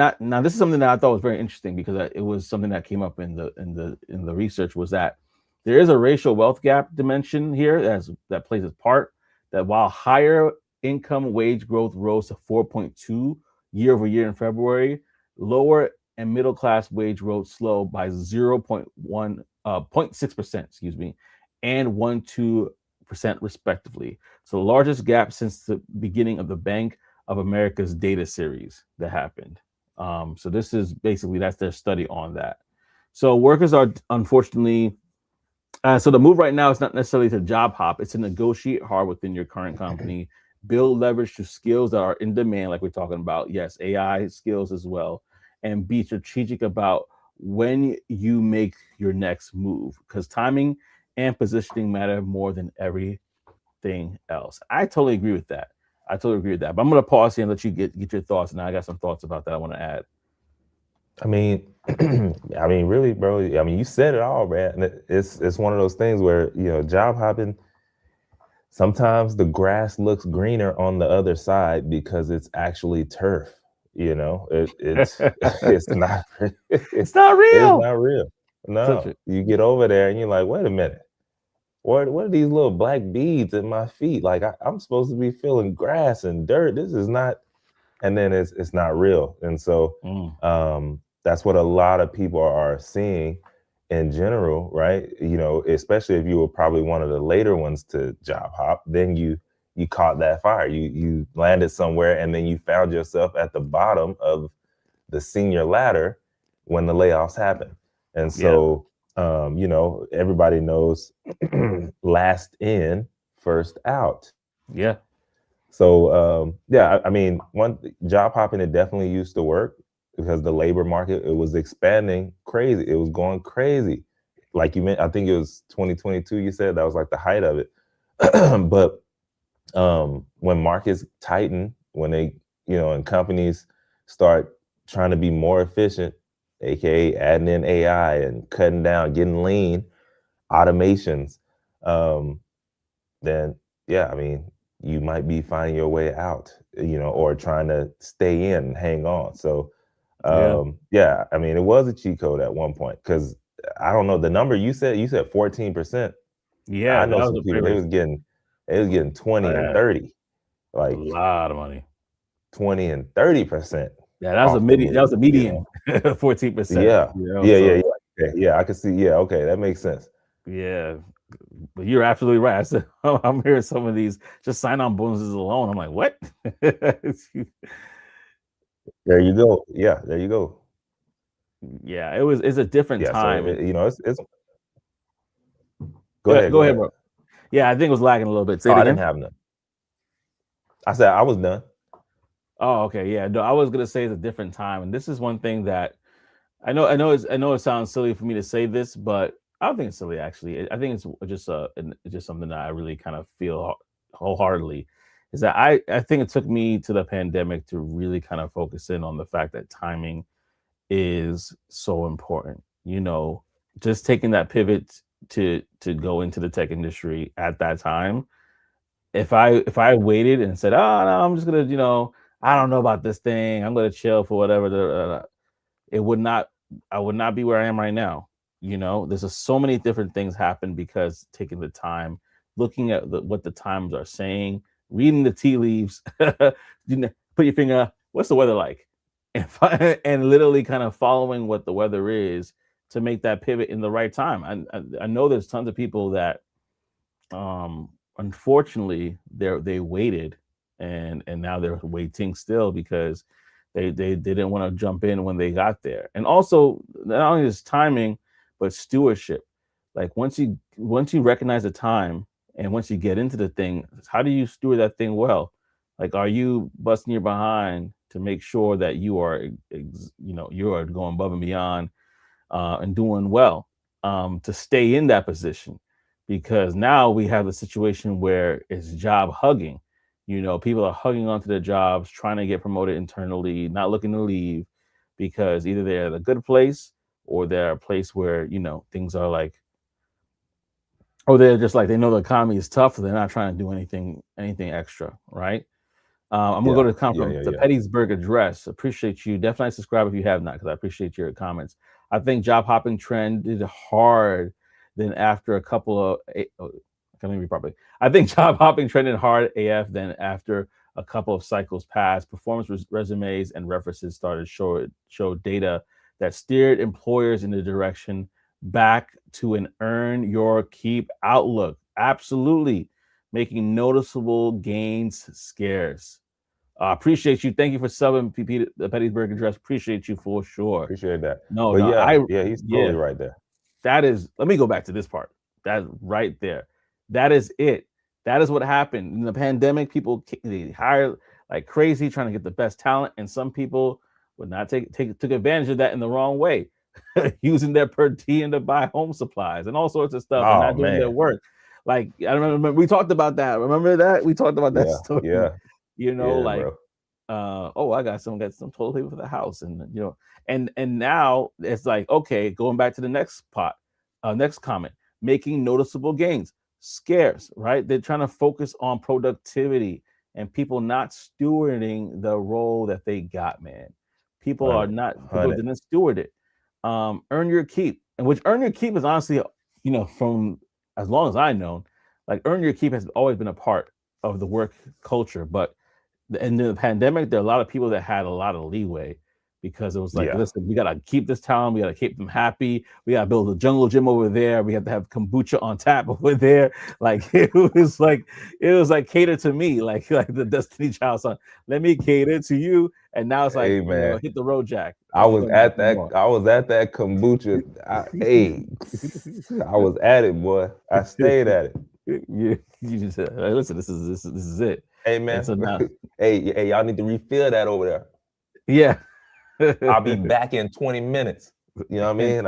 this is something that I thought was very interesting because it was something that came up in the research was that there is a racial wealth gap dimension here that plays a part that while higher income wage growth rose to 4.2 year over year in February, lower and middle class wage growth slowed by 0.1 0.6%, excuse me, and 1.2% respectively. So the largest gap since the beginning of the Bank of America's data series that happened. So this is basically that's their study on that. So workers are unfortunately so the move right now is not necessarily to job hop; it's to negotiate hard within your current company, build leverage to skills that are in demand, like we're talking about. Yes, AI skills as well, and be strategic about when you make your next move because timing and positioning matter more than everything else. I totally agree with that. I totally agree with that. But I'm gonna pause here and let you get your thoughts. Now I got some thoughts about that I want to add. I mean, I mean, really, bro. I mean, you said it all, man. And it's one of those things where job hopping. Sometimes the grass looks greener on the other side because it's actually turf. It's it's not It's not it's real. not real. Touch No, it. you get over there and you're like, wait a minute. What are these little black beads at my feet? Like I'm supposed to be feeling grass and dirt. This is not, and then it's not real. And so Mm, that's what a lot of people are seeing in general, right? Especially if you were probably one of the later ones to job hop, then you caught that fire. You landed somewhere and then you found yourself at the bottom of the senior ladder when the layoffs happen. And yeah. so everybody knows last in, first out. Yeah. So yeah, I mean, one job hopping it definitely used to work because the labor market it was expanding crazy. It was going crazy. Like you meant, I think it was 2022. You said that was like the height of it. But when markets tighten, when they and companies start trying to be more efficient, aka adding in AI and cutting down, getting lean, automations, then yeah, I mean you might be finding your way out, or trying to stay in and hang on. So, Yeah. yeah, I mean, it was a cheat code at one point because I don't know the number you said 14%. Yeah, I that know was some a people they was getting 20 and yeah, 30, a like lot of money. 20 and 30% Yeah, that was a off the midi that was a move. median, 14%, Yeah. so Yeah, yeah, I can see, yeah, okay, that makes sense. yeah, but you're absolutely right. I said, I'm hearing some of these just sign-on bonuses alone. I'm like, "What?" There you go. Yeah, there you go. Yeah, it's a different Yeah, so, time, and it's go go ahead, ahead. bro. Yeah, I think it was lagging a little bit. Say Oh, it I didn't again. have none. I said I was done. Oh, okay, yeah, no, I was gonna say it's a different time, and this is one thing that I know it sounds silly for me to say this, but I don't think it's silly actually. I think it's just it's just something that I really kind of feel wholeheartedly is that I think it took me to the pandemic to really kind of focus in on the fact that timing is so important. Just taking that pivot to go into the tech industry at that time. If I waited and said, "Oh no, I'm just gonna, I don't know about this thing. I'm gonna chill for whatever," it would not I would not be where I am right now. There's just so many different things happen because taking the time, looking at what the times are saying, reading the tea leaves, put your finger, what's the weather like? And literally kind of following what the weather is to make that pivot in the right time. I know there's tons of people that unfortunately they waited and now they're waiting still because they didn't want to jump in when they got there. And also not only is timing but stewardship. Like once you recognize the time and once you get into the thing, how do you steward that thing well? Like, are you busting your behind to make sure that you are going above and beyond and doing well to stay in that position, because now we have the situation where it's job hugging. People are hugging onto their jobs, trying to get promoted internally, not looking to leave because either they're at a good place or they're a place where things are like, or they're just like they know the economy is tough, so they're not trying to do anything extra, right? I'm gonna go Yeah, to come yeah, from yeah, the yeah. Pettysburg Address. Appreciate you. Definitely subscribe if you have not, because I appreciate your comments. I think job hopping trended hard. Then after a couple of, can me read properly. I think job hopping trended hard AF. Then after a couple of cycles passed, performance resumes and references started show data that steered employers in the direction back to an earn your keep outlook. Absolutely, making noticeable gains scarce. Appreciate you. Thank you for subbing the Pettysburg Address. Appreciate you for sure. Appreciate that. No, But no, yeah, yeah, he's yeah, totally right there. that is, let me go back to this part. That right there. That is it. That is what happened in the pandemic. People they hired like crazy trying to get the best talent, and some people would not took advantage of that in the wrong way, using their per diem to buy home supplies and all sorts of stuff, and Oh, not doing their man. work. Like I don't remember we talked about that. Remember that we talked about that Yeah, story. yeah, Like bro. oh, I got some toilet paper for the house, and now it's like, okay, going back to the next comment, making noticeable gains, scarce, right? They're trying to focus on productivity and people not stewarding the role that they got, man. People 100. didn't steward it. Earn your keep, and which earn your keep is honestly, from as long as I know, like earn your keep has always been a part of the work culture, but in the pandemic, there are a lot of people that had a lot of leeway because it was like, Yeah. listen, we gotta keep this town, we gotta keep them happy, we gotta build a jungle gym over there, we have to have kombucha on tap over there. Like it was like cater to me, like the Destiny Child song. Let me cater to you. And now it's like, Hey, man. hit the road, Jack. Don't you come back no more. I was at that kombucha. Hey, I was at it, boy. I stayed at it. You just listen, this is it. Hey, And man. so now, Hey, y'all need to refill that over there. yeah. I'll be back in 20 minutes. You know what I And mean?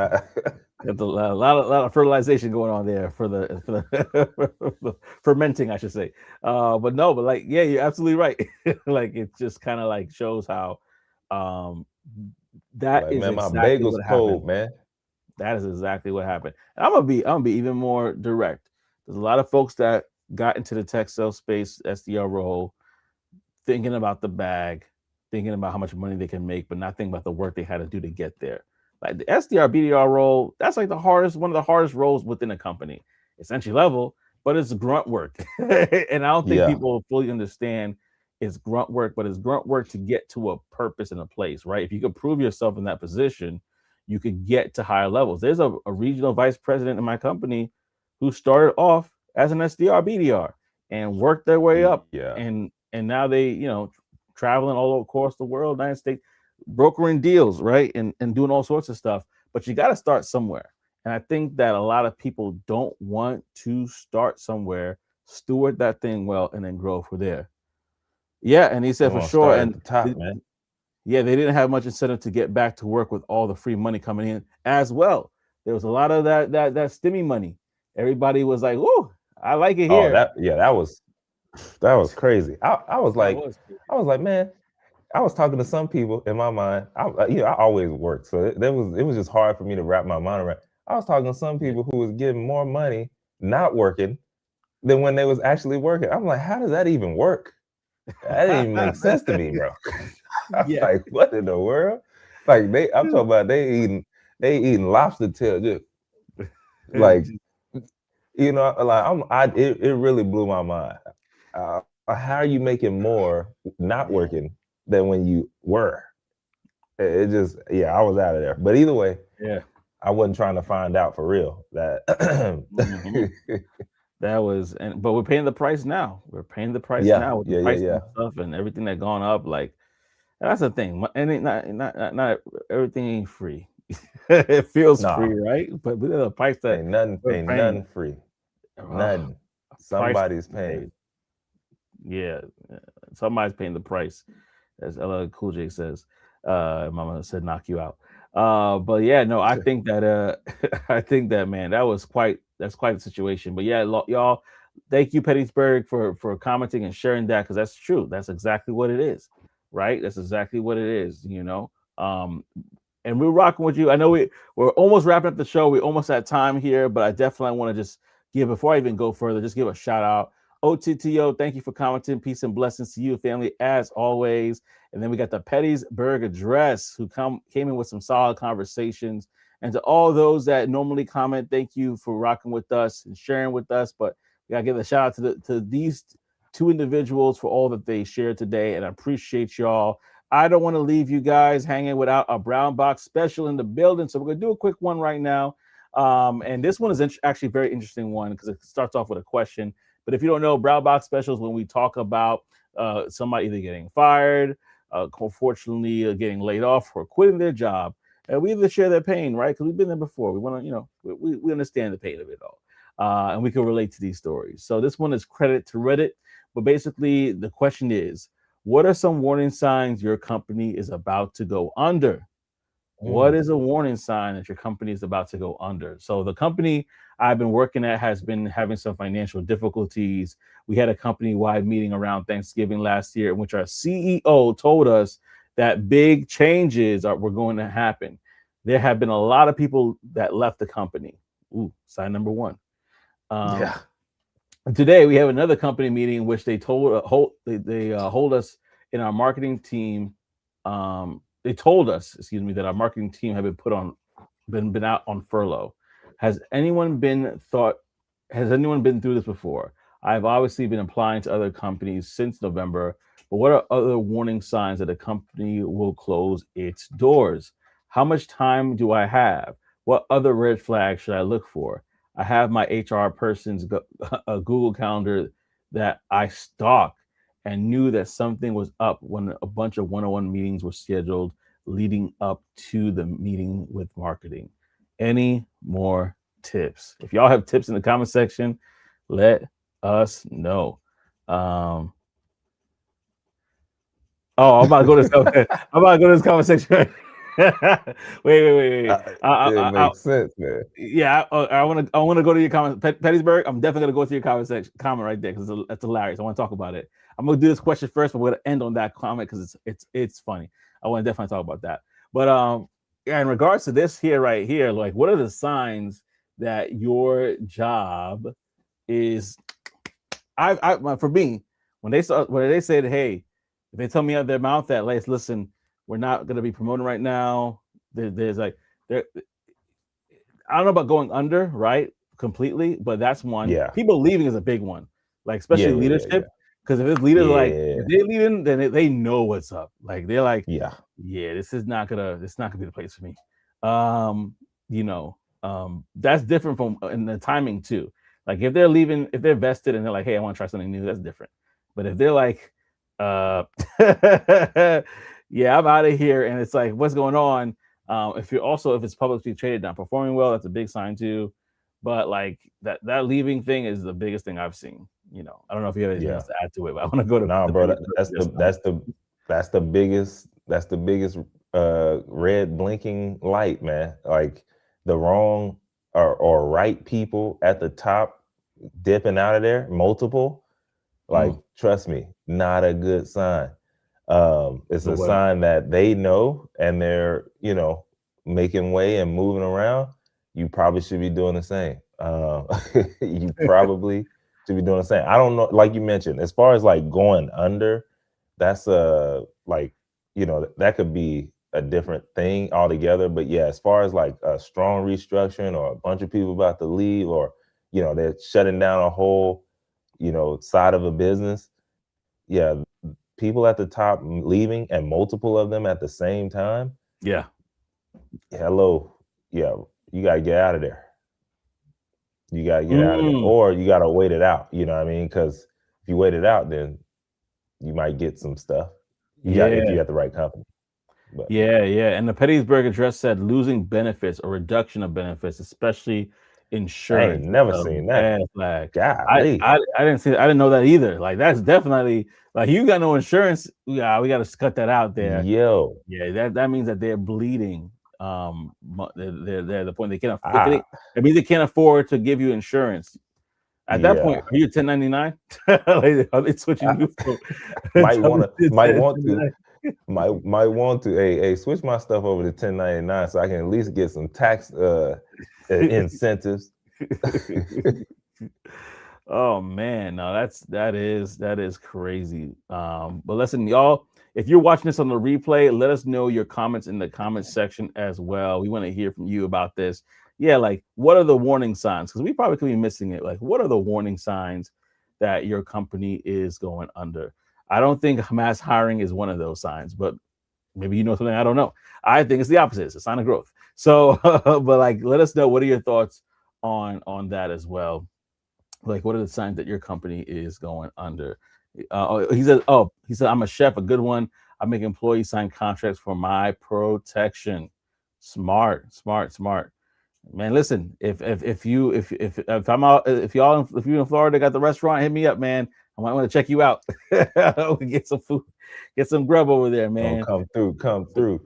got a lot of fertilization going on there for the fermenting, I should say. But no, but like, yeah, you're absolutely right. Like, it just kind of like shows how um that Like, is man, my exactly bagel's what happened. cold, man. That is exactly what happened. And I'm gonna be even more direct. There's a lot of folks that got into the tech sales space, SDR role, thinking about the bag, thinking about how much money they can make, but not thinking about the work they had to do to get there. Like the SDR BDR role, that's like one of the hardest roles within a company. It's entry level, but it's grunt work. And I don't think Yeah. people fully understand it's grunt work, but it's grunt work to get to a purpose and a place, right? If you could prove yourself in that position, you could get to higher levels. There's a regional vice president in my company who started off as an SDR BDR and worked their way up, Yeah. and now they, traveling all across the world, United States, brokering deals, right, and doing all sorts of stuff. But you got to start somewhere, and I think that a lot of people don't want to start somewhere, steward that thing well, and then grow from there. Yeah, and he They said for want to sure, start at and the top, th- man. yeah, they didn't have much incentive to get back to work with all the free money coming in as well. There was a lot of that stimmy money. Everybody was like, "Ooh, I like it Oh, here." that was crazy. I was That like, was crazy. man, I was talking to some people in my mind. I always worked, so it was just hard for me to wrap my mind around. I was talking to some Yeah. people who was getting more money not working than when they was actually working. I'm like, how does that even work? That didn't even make sense to me, bro. I'm Yeah. like, what in the world? Like I'm talking about they eating lobster tail, just like like it really blew my mind. How are you making more not working than when you were? It just, yeah, I was out of there. But either way, Yeah. I wasn't trying to find out for real that. Mhm. That was, and but we're paying the price now. We're paying the price Yeah, now with the yeah, yeah, price yeah. and stuff and everything that gone up. Like that's the thing. And not everything ain't free. It feels free, Nah, right? But with the price that we're ain't paying, nothing free. uh, None. a price Somebody's to be paying. paid. Yeah, somebody's paying the price, as LL Cool J says. Mama said, "Knock you out." But yeah, no, I think that I think that, man, that's quite a situation. But yeah, y'all, thank you, Pettysburg, for commenting and sharing that, because that's true. That's exactly what it is, right? That's exactly what it is. And we're rocking with you. I know we're almost wrapping up the show. We're almost at time here, but I definitely want to just give, before I even go further, just give a shout out. OTTO, thank you for commenting. Peace and blessings to you, family, as always. And then we got the Pettysburg Address, who came in with some solid conversations. And to all those that normally comment, thank you for rocking with us and sharing with us. But we gotta give a shout out to these two individuals for all that they shared today, and I appreciate y'all. I don't want to leave you guys hanging without a brown box special in the building. So we're going to do a quick one right now. And this one is actually a very interesting one because it starts off with a question. But if you don't know, brown box specials, when we talk about somebody either getting fired, unfortunately getting laid off, or quitting their job, and we either share their pain, right? Because we've been there before. We want to, we understand the pain of it all. And we can relate to these stories. So this one is credit to Reddit. But basically, the question is, what are some warning signs your company is about to go under? What Mm. is a warning sign that your company is about to go under? So the company I've been working at has been having some financial difficulties. We had a company-wide meeting around Thanksgiving last year in which our CEO told us that big changes were going to happen. There have been a lot of people that left the company. Ooh, sign number one. Um, Yeah. Today we have another company meeting in which they hold us in our marketing team. They told us, excuse me, that our marketing team had been out on furlough. Has anyone been thought? Has anyone been through this before? I've obviously been applying to other companies since November, but what are other warning signs that a company will close its doors? How much time do I have? What other red flags should I look for? I have my HR person's a Google Calendar that I stalked and knew that something was up when a bunch of one-on-one meetings were scheduled leading up to the meeting with marketing. Any more tips? If y'all have tips in the comment section, let us know. Um, I'm about to go to this. I'm about to go to this conversation. Wait. It makes sense, man. Yeah, I want to go to your comment, Pettysburg. I'm definitely gonna go to your comment right there because it's hilarious. I want to talk about it. I'm gonna do this question first, but we're gonna end on that comment because it's funny. I want to definitely talk about that. But yeah, in regards to this here, right here, like, what are the signs that your job is for me, when they said, hey, if they tell me out their mouth that, like, listen, we're not going to be promoting right now. There's like, there, I don't know about going under, right? Completely, but that's one. Yeah. People leaving is a big one, like Yeah. especially Yeah. Yeah. leadership. Because if it's leaders, like Yeah. if they're leaving, then they know what's up. Like they're like, Yeah. yeah, this not gonna be the place for me. Um, you know, that's different from in the timing too. Like if they're leaving, if they're vested and they're like, hey, I want to try something new, that's different. But if they're like, uh, yeah, I'm out of here, and it's like, what's going on? If it's publicly traded, not performing well, that's a big sign too. But like that leaving thing is the biggest thing I've seen. I don't know if you have anything Yeah. else to add to it, but I want to go to Nah, the bro, biggest that's the biggest red blinking light, man. Like the wrong or right people at the top dipping out of there, multiple. Like, trust me, not a good sign. It's No a way. sign that they know and they're, making way and moving around. You probably should be doing the same. You probably should be doing the same. I don't know, like you mentioned, as far as like going under, that's like, that could be a different thing altogether. But yeah, as far as like a strong restructuring or a bunch of people about to leave, or they're shutting down a whole side of a business. Yeah, people at the top leaving and multiple of them at the same time. Yeah. Hello. Yeah, you got to get out of there. You got to get out of there, or you got to wait it out. You know what I mean? Because if you wait it out, then you might get some stuff. If you got the right company. But Yeah. And the Pettysburg Address said losing benefits or reduction of benefits, especially I ain't insurance, is never a seen that. red flag. Golly. I didn't know that either. Like that's definitely like you got no insurance. Yeah, we got to cut that out there. Yo. Yeah, that means that they're bleeding. They're the point they can't. Ah, It means they can't afford to give you insurance. At that point, yeah. are you 1099? Like, are they switching you from might want to might want to hey switch my stuff over to 1099 so I can at least get some tax incentives. Oh man, no, that is crazy. But listen, y'all, if you're watching this on the replay, let us know your comments in the comments section as well. We want to hear from you about this. Yeah, like what are the warning signs? Because we probably could be missing it. Like, what are the warning signs that your company is going under? I don't think mass hiring is one of those signs, but maybe you know something I don't know. I think it's the opposite. It's a sign of growth. So, but like, let us know, what are your thoughts on that as well? Like, what are the signs that your company is going under? He said, I'm a chef, a good one. I make employees sign contracts for my protection. Smart. Man, listen, if I'm out, if you're in Florida, got the restaurant, hit me up, man. I might want to check you out. Get some food, get some grub over there, man. Come through.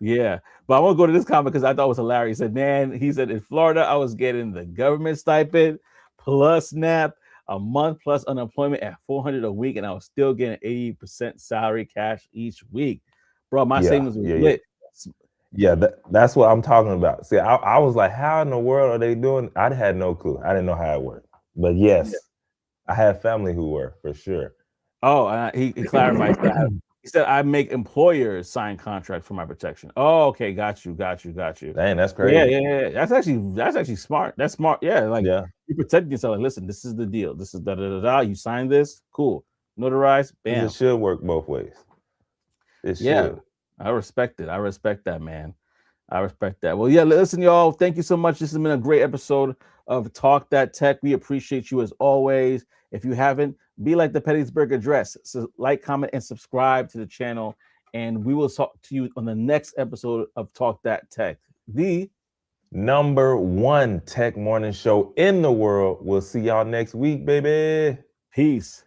Yeah, but I want to go to this comment because I thought it was hilarious. He said in Florida, I was getting the government stipend plus SNAP a month plus unemployment at $400 a week, and I was still getting 80% salary cash each week. Bro, my savings was lit. Yeah, that's what I'm talking about. See, I was like, how in the world are they doing? I had no clue. I didn't know how it worked. But yes, I have family who were for sure. Oh, he clarified that. He said, I make employers sign contracts for my protection. Oh, okay. Got you. Dang, that's crazy. Yeah. That's actually smart. That's smart. Yeah. Like you protecting yourself. Like, listen, this is the deal. This is da. You sign this. Cool. Notarized. Bam. It should work both ways. It should. I respect it. I respect that, man. I respect that. Well, yeah, listen, y'all. Thank you so much. This has been a great episode of Talk That Tech. We appreciate you as always. If you haven't, be like the Pettysburg Address. So like, comment, and subscribe to the channel. And we will talk to you on the next episode of Talk That Tech, the #1 tech morning show in the world. We'll see y'all next week, baby. Peace.